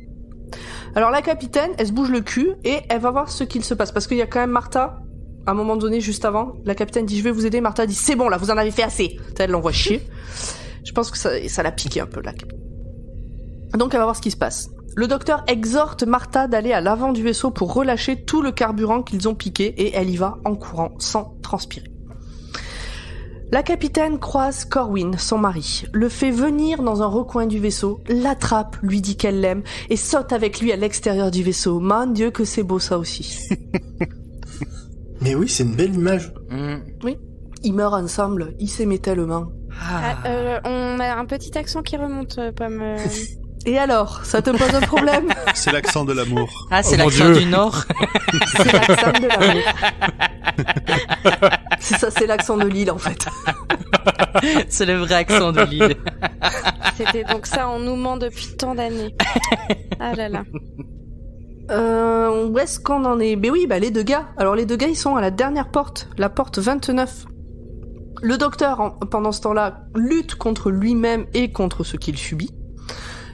Alors la capitaine, elle se bouge le cul et elle va voir ce qu'il se passe. Parce qu'il y a quand même Martha, à un moment donné, juste avant, la capitaine dit je vais vous aider. Martha dit c'est bon là, vous en avez fait assez. Elle l'envoie chier. Je pense que ça l'a piqué un peu là. Donc elle va voir ce qui se passe. Le docteur exhorte Martha d'aller à l'avant du vaisseau pour relâcher tout le carburant qu'ils ont piqué et elle y va en courant, sans transpirer. La capitaine croise Corwin, son mari, le fait venir dans un recoin du vaisseau, l'attrape, lui dit qu'elle l'aime et saute avec lui à l'extérieur du vaisseau. Mon Dieu que c'est beau ça aussi. Mais oui, c'est une belle image. Oui, ils meurent ensemble, ils s'aimaient tellement. On a un petit accent qui remonte, Pomme. Et alors, ça te pose un problème? C'est l'accent de l'amour. Ah, c'est l'accent du Nord. C'est l'accent de l'amour. C'est ça, c'est l'accent de Lille en fait. C'est le vrai accent de Lille. C'était donc ça, on nous ment depuis tant d'années. Ah là là. Où est-ce qu'on en est? Oui, les deux gars. Alors les deux gars, ils sont à la dernière porte, la porte 29. Le docteur, pendant ce temps-là, lutte contre lui-même et contre ce qu'il subit.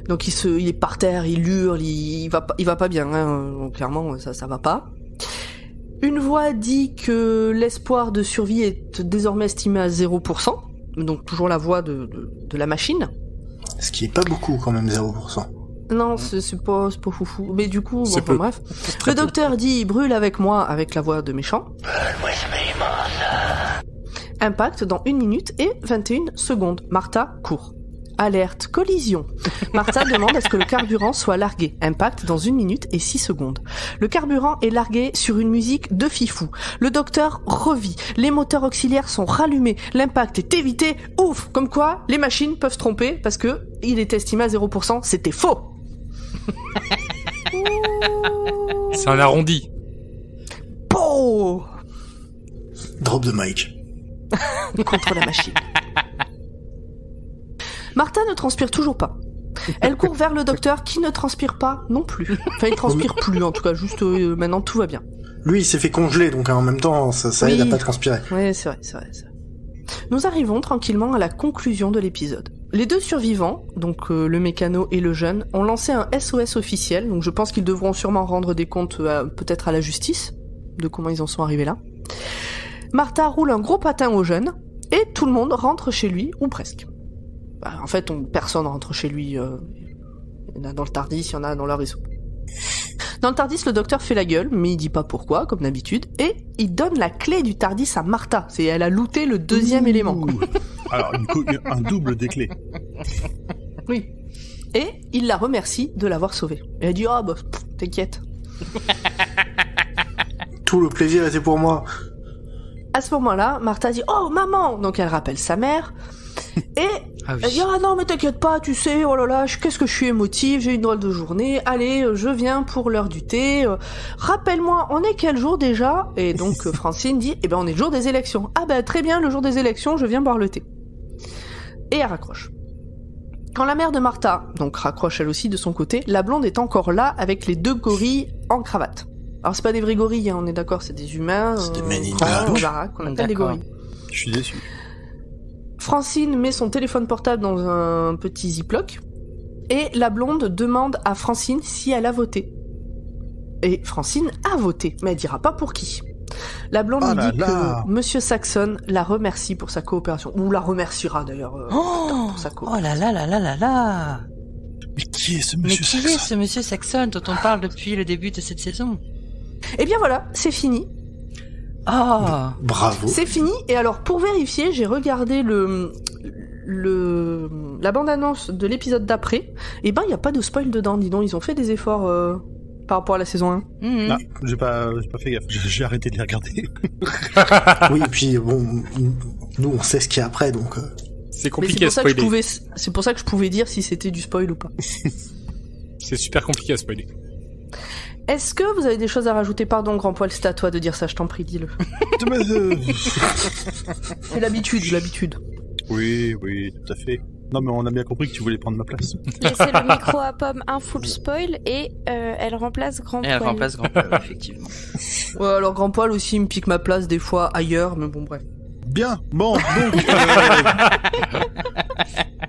Donc il est par terre, il hurle, il va pas bien, hein. Clairement ça va pas. Une voix dit que l'espoir de survie est désormais estimé à 0%, donc toujours la voix de la machine. Ce qui est pas beaucoup quand même, 0%. Non, c'est pas foufou. Mais du coup, bref. Le docteur dit brûle avec moi avec la voix de méchant. Impact dans 1 minute et 21 secondes. Martha court. Alerte, collision. Martha demande à ce que le carburant soit largué. Impact dans 1 minute et 6 secondes. Le carburant est largué sur une musique de fifou. Le docteur revit. Les moteurs auxiliaires sont rallumés. L'impact est évité. Ouf! Comme quoi, les machines peuvent se tromper parce que il est estimé à 0%. C'était faux! C'est un arrondi. Oh! Drop the mic. Contre la machine. Martha ne transpire toujours pas. Elle court vers le docteur qui ne transpire pas non plus. Enfin, il transpire plus en tout cas, juste maintenant tout va bien. Lui, il s'est fait congeler, donc en même temps, ça aide à pas transpirer. Oui, c'est vrai. Nous arrivons tranquillement à la conclusion de l'épisode. Les deux survivants, donc le mécano et le jeune, ont lancé un SOS officiel, donc je pense qu'ils devront sûrement rendre des comptes peut-être à la justice, de comment ils en sont arrivés là. Martha roule un gros patin au jeune, et tout le monde rentre chez lui, ou presque. En fait, personne rentre chez lui. Il y en a dans le TARDIS, il y en a dans leur réseau. Dans le TARDIS, le docteur fait la gueule, mais il dit pas pourquoi, comme d'habitude, et il donne la clé du TARDIS à Martha. Elle a looté le deuxième élément. Quoi. Alors, un double des clés. Oui. Et il la remercie de l'avoir sauvée. Et elle dit, t'inquiète. Tout le plaisir était pour moi. À ce moment-là, Martha dit, oh maman! Donc elle rappelle sa mère. Et elle dit non mais t'inquiète pas, tu sais, oh là là, qu'est-ce que je suis émotive, j'ai une drôle de journée, allez, je viens pour l'heure du thé, rappelle-moi, on est quel jour déjà? Et donc Francine dit, on est le jour des élections. Ah très bien, le jour des élections, je viens boire le thé. Et elle raccroche. Quand la mère de Martha, donc raccroche elle aussi de son côté, la blonde est encore là avec les deux gorilles en cravate. Alors c'est pas des vrais gorilles, on est d'accord, c'est des humains, c'est des men in black, qu'on appelle des gorilles. Je suis déçu. Francine met son téléphone portable dans un petit ziploc et la blonde demande à Francine si elle a voté. Et Francine a voté, mais elle dira pas pour qui. La blonde lui dit que Monsieur Saxon la remercie pour sa coopération, ou la remerciera d'ailleurs pour sa coopération. Oh là là là là là là. Mais qui est ce Monsieur Saxon? Qui est ce Monsieur Saxon dont on parle depuis le début de cette saison? Eh bien voilà, c'est fini. Ah, bravo. C'est fini. Et alors, pour vérifier, j'ai regardé la bande-annonce de l'épisode d'après. Et il y a pas de spoil dedans, dis donc. Ils ont fait des efforts par rapport à la saison 1. Non, j'ai pas fait gaffe. J'ai arrêté de les regarder. Oui, et puis nous on sait ce qu'il y a après, donc. C'est compliqué à spoiler. C'est pour ça que je pouvais dire si c'était du spoil ou pas. C'est super compliqué à spoiler. Est-ce que vous avez des choses à rajouter? Pardon, Grand Poil, c'est à toi de dire ça, je t'en prie, dis-le. C'est l'habitude. Oui, tout à fait. Non, mais on a bien compris que tu voulais prendre ma place. Laissez le micro à Pomme, un full spoil, et elle remplace Grand Poil. Elle remplace Grand Poil, effectivement. Ouais, alors Grand Poil aussi il me pique ma place des fois ailleurs, mais bon, bref. Bien, bon, donc...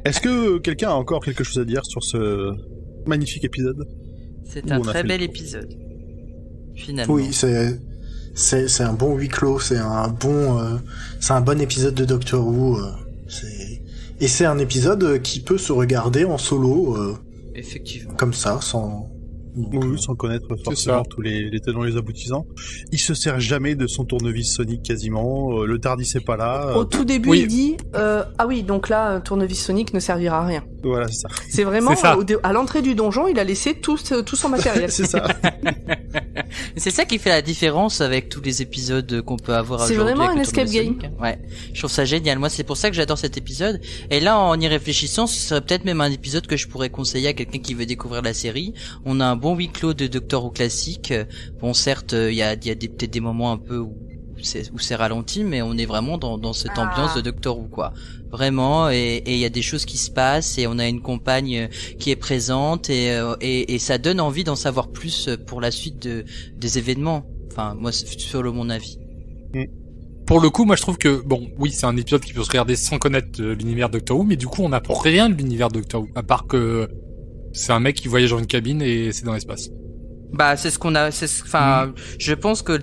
Est-ce que quelqu'un a encore quelque chose à dire sur ce magnifique épisode? C'est un très bel épisode, finalement. Oui, c'est un bon huis clos, c'est un bon épisode de Doctor Who. Et c'est un épisode qui peut se regarder en solo. Effectivement. Comme ça, sans connaître forcément tous les tenants et les aboutissants. Il se sert jamais de son tournevis sonique quasiment. Le TARDIS est pas là. Au tout début, il dit donc là, un tournevis sonique ne servira à rien. Voilà, c'est ça. C'est vraiment, à l'entrée du donjon, il a laissé tout son matériel. C'est ça. C'est ça qui fait la différence avec tous les épisodes qu'on peut avoir aujourd'hui. C'est vraiment avec un le escape game. Ouais. Je trouve ça génial. Moi, c'est pour ça que j'adore cet épisode. Et là, en y réfléchissant, ce serait peut-être même un épisode que je pourrais conseiller à quelqu'un qui veut découvrir la série. On a un bon huis clos de Doctor Who classique. Bon, certes, il y a peut-être des moments un peu où c'est ralenti, mais on est vraiment dans cette ambiance de Doctor Who, quoi. Vraiment, et il y a des choses qui se passent, et on a une compagne qui est présente, et ça donne envie d'en savoir plus pour la suite des événements. Enfin, moi, c'est selon mon avis. Pour le coup, moi je trouve que, bon, oui, c'est un épisode qui peut se regarder sans connaître l'univers Doctor Who, mais du coup on n'apprend rien de l'univers Doctor Who, à part que c'est un mec qui voyage dans une cabine et c'est dans l'espace. Bah, c'est ce qu'on a, je pense que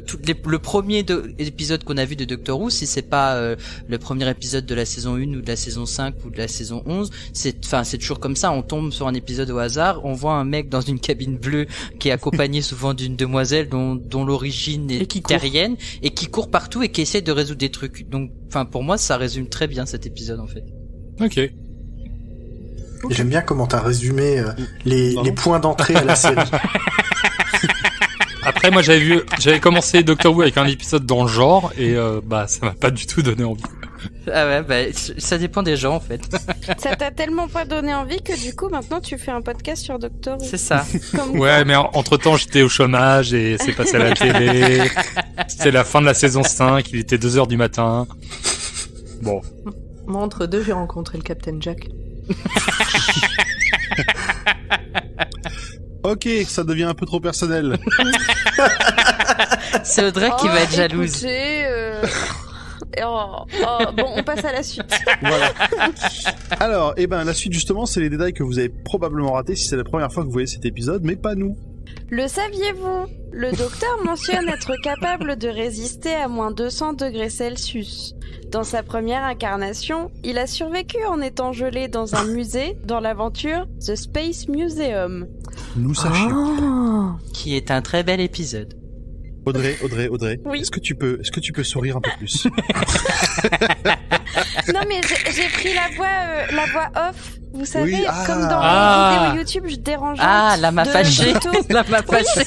le premier épisode qu'on a vu de Doctor Who, si c'est pas le premier épisode de la saison 1 ou de la saison 5 ou de la saison 11, c'est toujours comme ça, on tombe sur un épisode au hasard, on voit un mec dans une cabine bleue qui est accompagné souvent d'une demoiselle dont l'origine est terrienne et qui court partout et qui essaie de résoudre des trucs. Donc, enfin, pour moi, ça résume très bien cet épisode en fait. Ok. J'aime bien comment t'as résumé les points d'entrée à la série. Après, moi, j'avais commencé Doctor Who avec un épisode dans le genre, et ça m'a pas du tout donné envie. Ah ouais, bah, ça dépend des gens, en fait. Ça t'a tellement pas donné envie que du coup, maintenant, tu fais un podcast sur Doctor Who. C'est ça. Ouais, mais entre-temps, j'étais au chômage, et c'est passé à la télé. C'était la fin de la saison 5, il était 2h du matin. Bon. Moi, entre deux, j'ai rencontré le Captain Jack. Ok, ça devient un peu trop personnel. C'est Audrey qui va être jalouse. Bon, on passe à la suite. Voilà. Alors, la suite justement, c'est les détails que vous avez probablement ratés si c'est la première fois que vous voyez cet épisode, mais pas nous. Le saviez-vous? Le docteur mentionne être capable de résister à moins 200 degrés Celsius. Dans sa première incarnation, il a survécu en étant gelé dans un musée dans l'aventure The Space Museum. Nous sachions. Qui est un très bel épisode. Audrey, oui. Est-ce que tu peux sourire un peu plus? Non mais j'ai pris la voix off, vous savez, oui, comme dans les vidéos YouTube, je dérange. La m'a fâchée. La m'a fâchée.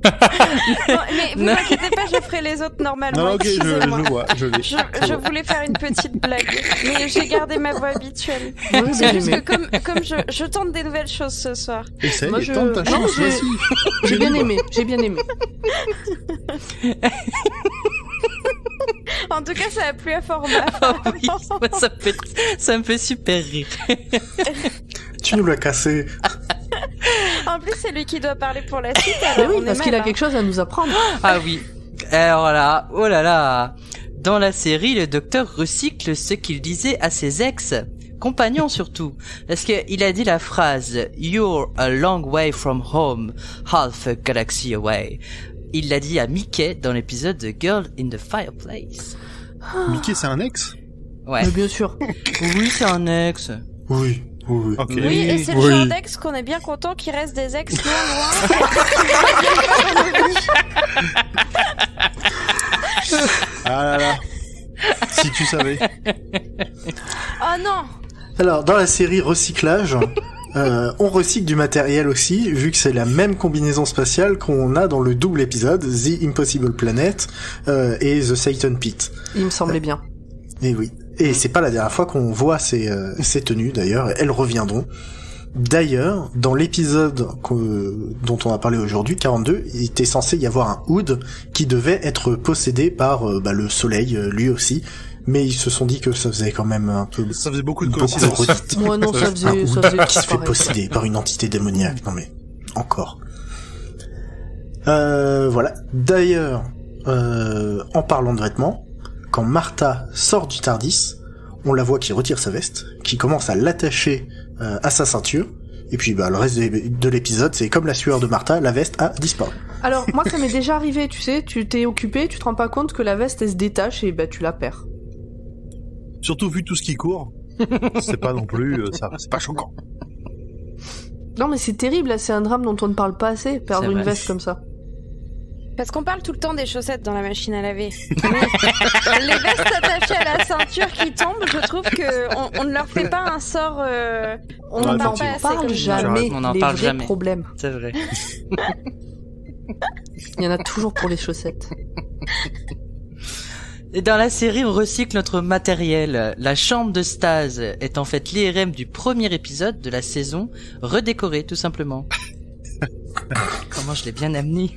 Bon, mais vous inquiétez pas, je ferai les autres normalement. Non, ok, je vois, je voulais faire une petite blague, mais j'ai gardé ma voix habituelle. Oui, c'est juste que comme je tente des nouvelles choses ce soir. Essaye, tente ta chance, vas-y. J'ai bien aimé. En tout cas, ça a plu à format. Oh oui, ça me fait super rire. Tu nous l'as cassé. En plus, c'est lui qui doit parler pour la suite. Mais oui, parce qu'il a quelque chose à nous apprendre. Ah oui. Alors là, oh là là. Dans la série, le docteur recycle ce qu'il disait à ses compagnons surtout. Parce qu'il a dit la phrase « You're a long way from home, half a galaxy away ». Il l'a dit à Mickey dans l'épisode de Girl in the Fireplace. Mickey, c'est un ex? Ouais. Mais bien sûr. Oui, c'est un ex. Oui. Okay. Oui, et c'est le genre d'ex qu'on est bien content qu'il reste des ex loin. Ah là là. Si tu savais. Oh non. Alors, dans la série Recyclage, on recycle du matériel aussi, vu que c'est la même combinaison spatiale qu'on a dans le double épisode, The Impossible Planet et The Satan Pit. Il me semblait bien. Et oui. Et c'est pas la dernière fois qu'on voit ces tenues, d'ailleurs, elles reviendront. D'ailleurs, dans l'épisode dont on a parlé aujourd'hui, 42, il était censé y avoir un Hood qui devait être possédé par le soleil, lui aussi. Mais ils se sont dit que ça faisait quand même un peu... Ça faisait beaucoup de coïncidences. Moi non, ça faisait qui se fait posséder par une entité démoniaque. Non mais, encore. Voilà. D'ailleurs, en parlant de vêtements, quand Martha sort du TARDIS, on la voit qui retire sa veste, qui commence à l'attacher à sa ceinture, et puis le reste de l'épisode, c'est comme la sueur de Martha, la veste a disparu. Alors, moi ça m'est déjà arrivé, tu sais, tu t'es occupé, tu te rends pas compte que la veste elle se détache et tu la perds. Surtout vu tout ce qui court, c'est pas non plus, c'est pas choquant. Non mais c'est terrible, là, c'est un drame dont on ne parle pas assez, perdre une veste comme ça. Parce qu'on parle tout le temps des chaussettes dans la machine à laver. Les vestes attachées à la ceinture qui tombe, je trouve que on ne leur fait pas un sort. On n'en parle pas assez. Parle jamais. On n'en les parle vrais jamais. problèmes. C'est vrai. Il y en a toujours pour les chaussettes. Et dans la série, on recycle notre matériel. La chambre de Stase est en fait l'IRM du premier épisode de la saison, redécorée tout simplement. Comment je l'ai bien amené.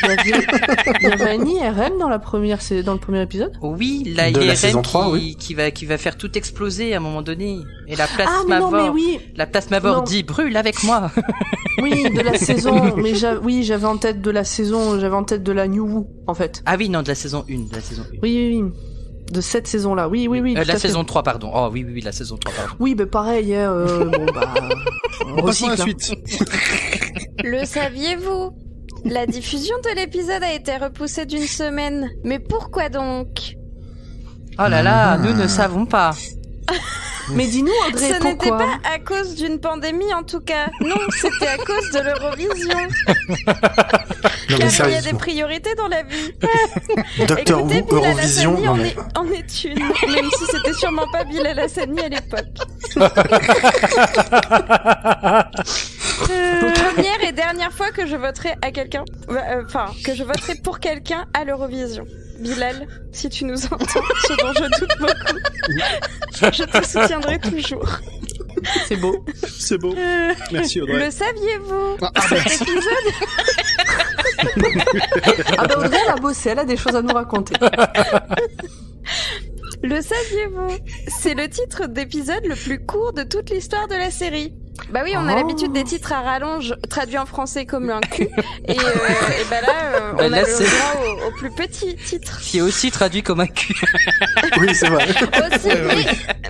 Il y avait un IRM dans le premier épisode. Oui, la De la IRM saison 3, oui. qui va faire tout exploser à un moment donné. Et la place Ah mais non, mais oui. La place Mavor Non. dit brûle avec moi. Oui, de la saison. Mais j'avais en tête de la saison. J'avais en tête de la New Who, en fait. Ah oui, non, de la saison 1, de la saison 1. Oui. De cette saison-là. Oui. tout la à saison fait. 3, pardon. Oh oui, la saison 3, pardon. Oui, pareil. On Passons à la recycle. suite. Le saviez-vous? La diffusion de l'épisode a été repoussée d'1 semaine. Mais pourquoi donc? Oh là là, nous ne savons pas. Mais dis-nous, Audrey, Ce n'était pourquoi pas à cause d'une pandémie en tout cas. Non, c'était à cause de l'Eurovision. Non, mais Car il y a sérieusement. des priorités dans la vie. Docteur Who, Écoutez, Bilal Eurovision, Hassani non en mais... est une. Même si c'était sûrement pas Bilal Hassani à l'époque. Première et dernière fois que je voterai à quelqu'un, que je voterai pour quelqu'un à l'Eurovision. Bilal, si tu nous entends, ce dont je doute beaucoup, je te soutiendrai toujours. C'est beau. C'est beau. Merci Audrey. Le saviez-vous? Ah, Cet épisode Ah bah Audrey, elle a bossé, elle a des choses à nous raconter. Le saviez-vous? C'est le titre d'épisode le plus court de toute l'histoire de la série. Bah oui, on a l'habitude des titres à rallonge traduits en français comme un cul. Et bah là, on Là, a c'est- le droit au plus petit titre. Qui est aussi traduit comme un cul. Oui, c'est vrai. Aussi,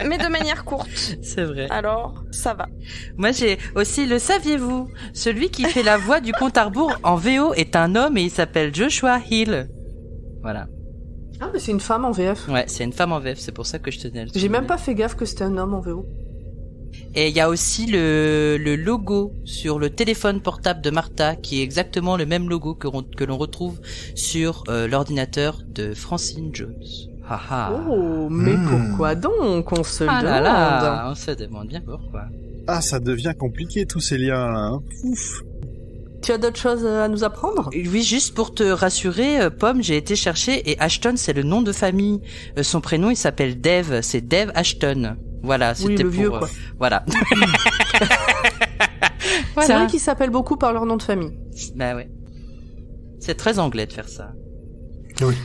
mais de manière courte. C'est vrai. Alors, ça va. Moi, j'ai aussi le saviez-vous? Celui qui fait la voix du compte à rebours en VO est un homme et il s'appelle Joshua Hill. Voilà. Ah, mais c'est une femme en VF. Ouais, c'est une femme en VF, c'est pour ça que je tenais à le J'ai souligner. même pas fait gaffe que c'était un homme en VO. Et il y a aussi le logo sur le téléphone portable de Martha, qui est exactement le même logo que l'on retrouve sur l'ordinateur de Francine Jones. Haha. Oh, mais pourquoi donc? On se le Ah là demande. là, on se demande bien pourquoi. Ah, ça devient compliqué tous ces liens là. Hein. Ouf. Tu as d'autres choses à nous apprendre? Oui, juste pour te rassurer, Pomme, j'ai été chercher et Ashton, c'est le nom de famille. Son prénom, il s'appelle Dave, c'est Dave Ashton. Voilà, Oui, c'était le pour... vieux, quoi. Voilà. C'est vrai qu'ils s'appellent beaucoup par leur nom de famille. Bah ouais. C'est très anglais de faire ça. Oui.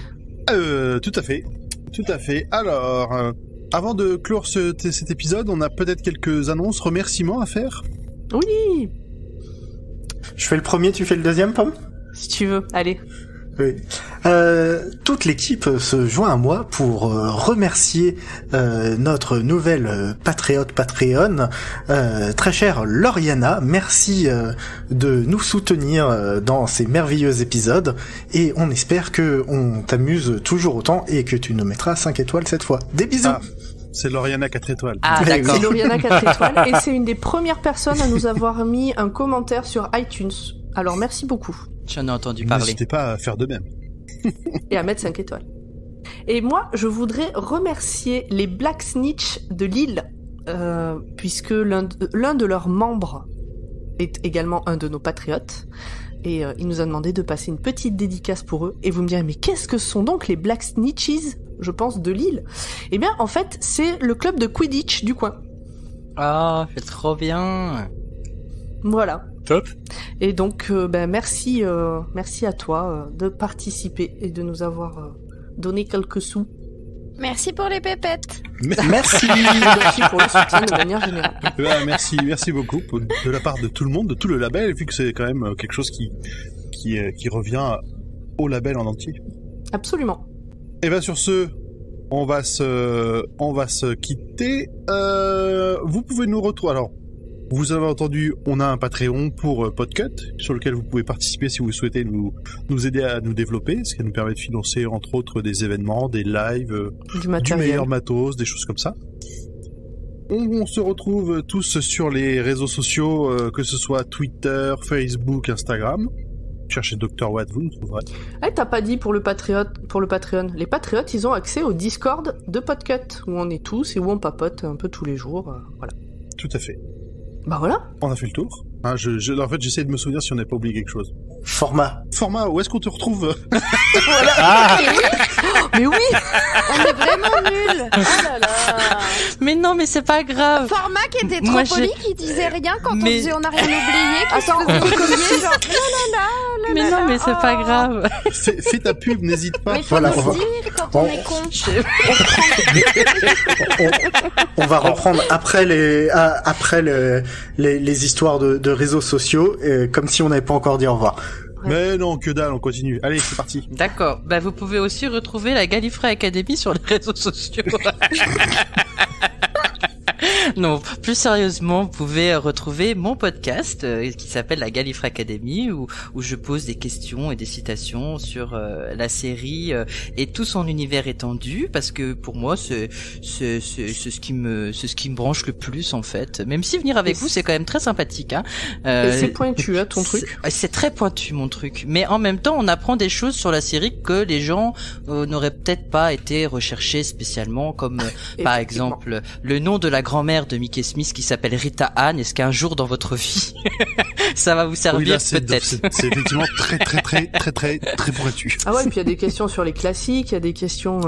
Tout à fait. Tout à fait. Alors, avant de clore cet épisode, on a peut-être quelques annonces, remerciements à faire. Oui, Je fais le premier, tu fais le deuxième, Pomme? si tu veux. Allez. Oui. Toute l'équipe se joint à moi pour remercier notre nouvelle patriote Patreon, très chère Lauriana. Merci de nous soutenir dans ces merveilleux épisodes et on espère que on t'amuse toujours autant et que tu nous mettras 5 étoiles cette fois. Des bisous. Ah, c'est Lauriana 4 étoiles. Ah, Oui, d'accord. C'est Lauriana 4 étoiles et c'est une des premières personnes à nous avoir mis un commentaire sur iTunes. Alors merci beaucoup. J'en ai entendu parler. N'hésitez pas à faire de même. Et à mettre 5 étoiles. Et moi, je voudrais remercier les Black Snitch de Lille, puisque l'un de leurs membres est également un de nos patriotes. Et il nous a demandé de passer une petite dédicace pour eux. Et vous me direz, mais qu'est-ce que sont donc les Black Snitches, je pense, de Lille? Eh bien, en fait, c'est le club de Quidditch du coin. Ah, c'est trop bien. Voilà. Top. Et donc, merci à toi de participer et de nous avoir donné quelques sous. Merci pour les pépettes. Merci. Merci pour le soutien de manière générale. Merci beaucoup de la part de tout le monde, de tout le label, vu que c'est quand même quelque chose qui revient au label en entier. Absolument. Et bien sur ce, on va se quitter. Vous pouvez nous retrouver. Alors, vous avez entendu, on a un Patreon pour Podcut, sur lequel vous pouvez participer si vous souhaitez nous aider à nous développer, ce qui nous permet de financer entre autres des événements, des lives, Du du matériel. meilleur matos, des choses comme ça. On se retrouve tous sur les réseaux sociaux, que ce soit Twitter, Facebook, Instagram. Cherchez Dr Watt, vous nous trouverez. Eh, t'as pas dit pour le Patreon. Les Patriotes, ils ont accès au Discord de Podcut, où on est tous et où on papote un peu tous les jours. Voilà. Tout à fait. Bah voilà. On a fait le tour. En fait, j'essaie de me souvenir si on n'a pas oublié quelque chose. Format, où est-ce qu'on te retrouve? Mais oui. On est vraiment nuls. Oh là là. Mais non, mais c'est pas grave. Format qui était trop Moi, poli, qui disait rien quand on Mais- disait on n'a rien oublié, qui Attends, se faisait oublier, genre Mais non, mais c'est pas grave. Fais ta pub, n'hésite pas. Mais faut Voilà, le on va- dire quand on est con. on va reprendre après les histoires de réseaux sociaux, comme si on n'avait pas encore dit au revoir. Mais non, que dalle, on continue. Allez, c'est parti. D'accord. Bah, vous pouvez aussi retrouver la Gallifrey Academy sur les réseaux sociaux. Non, plus sérieusement, vous pouvez retrouver mon podcast qui s'appelle la Gallifrey Academy où je pose des questions et des citations sur la série et tout son univers étendu parce que pour moi c'est ce qui me branche le plus en fait. Même si venir avec vous c'est quand même très sympathique hein. Et c'est pointu ton truc. C'est très pointu mon truc, mais en même temps on apprend des choses sur la série que les gens n'auraient peut-être pas été recherchés spécialement comme par exemple le nom de la grand-mère de Mickey Smith qui s'appelle Rita Ann. Est-ce qu'un jour dans votre vie ça va vous servir oui, là, peut-être? C'est effectivement très pointu. Ah ouais, et puis il y a des questions sur les classiques, il y a des questions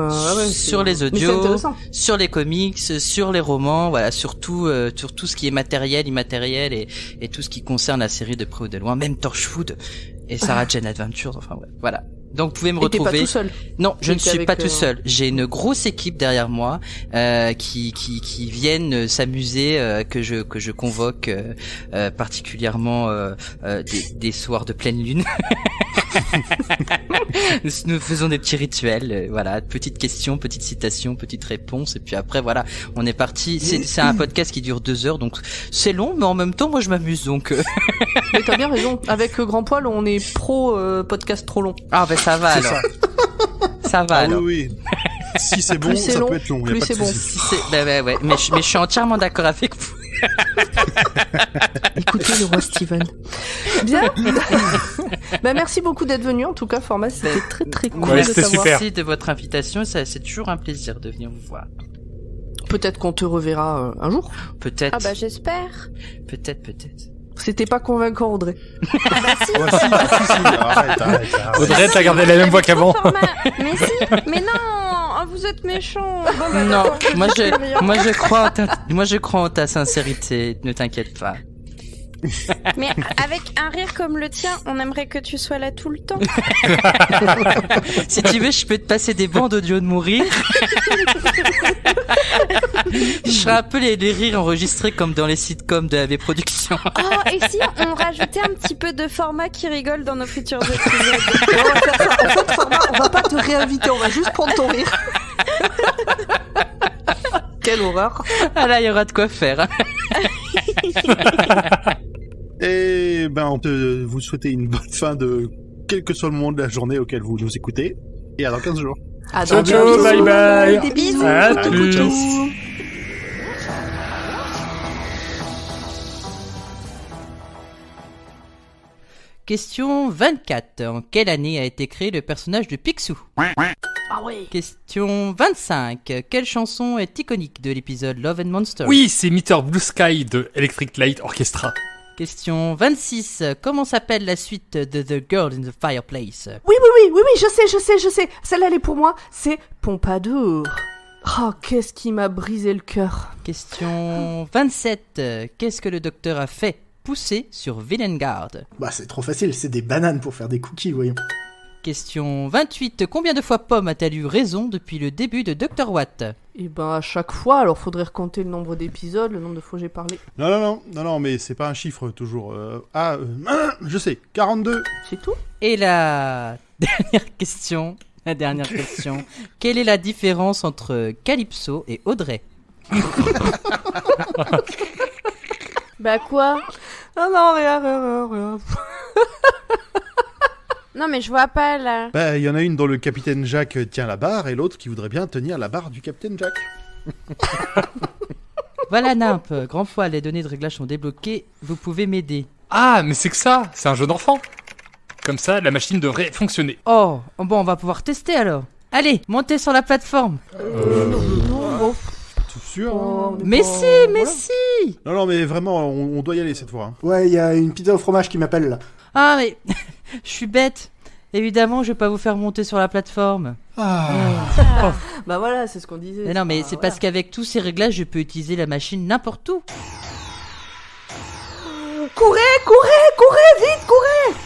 sur les Mais c'est audios, intéressant. sur les comics, sur les romans, voilà, sur tout ce qui est matériel, immatériel et tout ce qui concerne la série de près ou de loin, même Torchwood et Sarah Jane Adventures, enfin ouais, voilà. Donc vous pouvez me Et t'es retrouver. pas tout seul. Non, je ne T'es suis avec, pas tout seul. J'ai une grosse équipe derrière moi qui viennent s'amuser, que je convoque particulièrement des soirs de pleine lune. Nous faisons des petits rituels, voilà, petites questions, petites citations, petites réponses, et puis après voilà, on est parti. C'est un podcast qui dure 2 heures, donc c'est long, mais en même temps moi je m'amuse donc. Mais t'as bien raison. Avec Grand Poil, on est pro podcast trop long. Ah ben ça va C'est alors. Ça va Ah alors. oui. Si c'est bon, Plus c'est ça long, peut être long. Y a plus pas de c'est bon. souci. Ouais, mais je suis entièrement d'accord avec vous. Écoutez le roi Steven. Bien. Bah merci beaucoup d'être venu. En tout cas, Format, c'était très cool Ouais, de c'était savoir. super. Merci de votre invitation, c'est toujours un plaisir de venir vous voir. Peut-être qu'on te reverra un jour. Peut-être. Ah bah j'espère. Peut-être. C'était pas convaincant, Audrey. Ah bah si. Ouais, si. Arrête. Audrey, t'as gardé la même voix qu'avant. Mais si, mais non, vous êtes méchants. Bon, bah, Non, d'accord, moi dis plus rien. je crois en ta sincérité, ne t'inquiète pas. Mais avec un rire comme le tien, on aimerait que tu sois là tout le temps. Si tu veux, je peux te passer des bandes audio de mon rire. Je ferai un peu les rires enregistrés comme dans les sitcoms de AV Productions. Oh, et si on rajoutait un petit peu de Format qui rigole dans nos futurs épisodes? On va faire ça. En fait, Format, on va pas te réinviter, on va juste prendre ton rire. Quelle horreur. Ah là, il y aura de quoi faire. Et ben, on peut vous souhaiter une bonne fin de quel que soit le moment de la journée auquel vous nous écoutez. Et à dans 15 jours. À Ciao, dans ciao, 15 bye jours. bye. Des bisous. À Coucou, plus. coucou. Question 24. En quelle année a été créé le personnage de Picsou? Ah ouais. Question 25. Quelle chanson est iconique de l'épisode Love and Monster? Oui, c'est Meter Blue Sky de Electric Light Orchestra. Question 26. Comment s'appelle la suite de The Girl in the Fireplace? Oui, je sais. Celle-là, elle est pour moi. C'est Pompadour. Oh, qu'est-ce qui m'a brisé le cœur. Question 27. Qu'est-ce que le docteur a fait pousser sur Villengard? Bah c'est trop facile, c'est des bananes pour faire des cookies, voyons. Question 28. Combien de fois Pomme a-t-elle eu raison depuis le début de Dr. Watt? Et ben à chaque fois, alors faudrait recompter le nombre d'épisodes, le nombre de fois j'ai parlé. Non, mais c'est pas un chiffre toujours. Je sais, 42. C'est tout. Et la dernière question. Quelle est la différence entre Calypso et Audrey? Bah quoi? Ah non, rien. Non mais je vois pas là. Bah, il y en a une dont le capitaine Jack tient la barre et l'autre qui voudrait bien tenir la barre du capitaine Jack. Voilà Nimp, grand poil, les données de réglage sont débloquées, vous pouvez m'aider. Ah, mais c'est que ça, c'est un jeu d'enfant. Comme ça, la machine devrait fonctionner. Oh, bon, on va pouvoir tester alors. Allez, montez sur la plateforme. Non. Tout sûr. Oh, mais si. Non, mais vraiment, on doit y aller cette fois. Ouais, il y a une pizza au fromage qui m'appelle là. Ah, mais je suis bête. Évidemment, je vais pas vous faire monter sur la plateforme. Bah voilà, c'est ce qu'on disait. Mais non, mais c'est parce qu'avec tous ces réglages, je peux utiliser la machine n'importe où. Courez, vite, courez!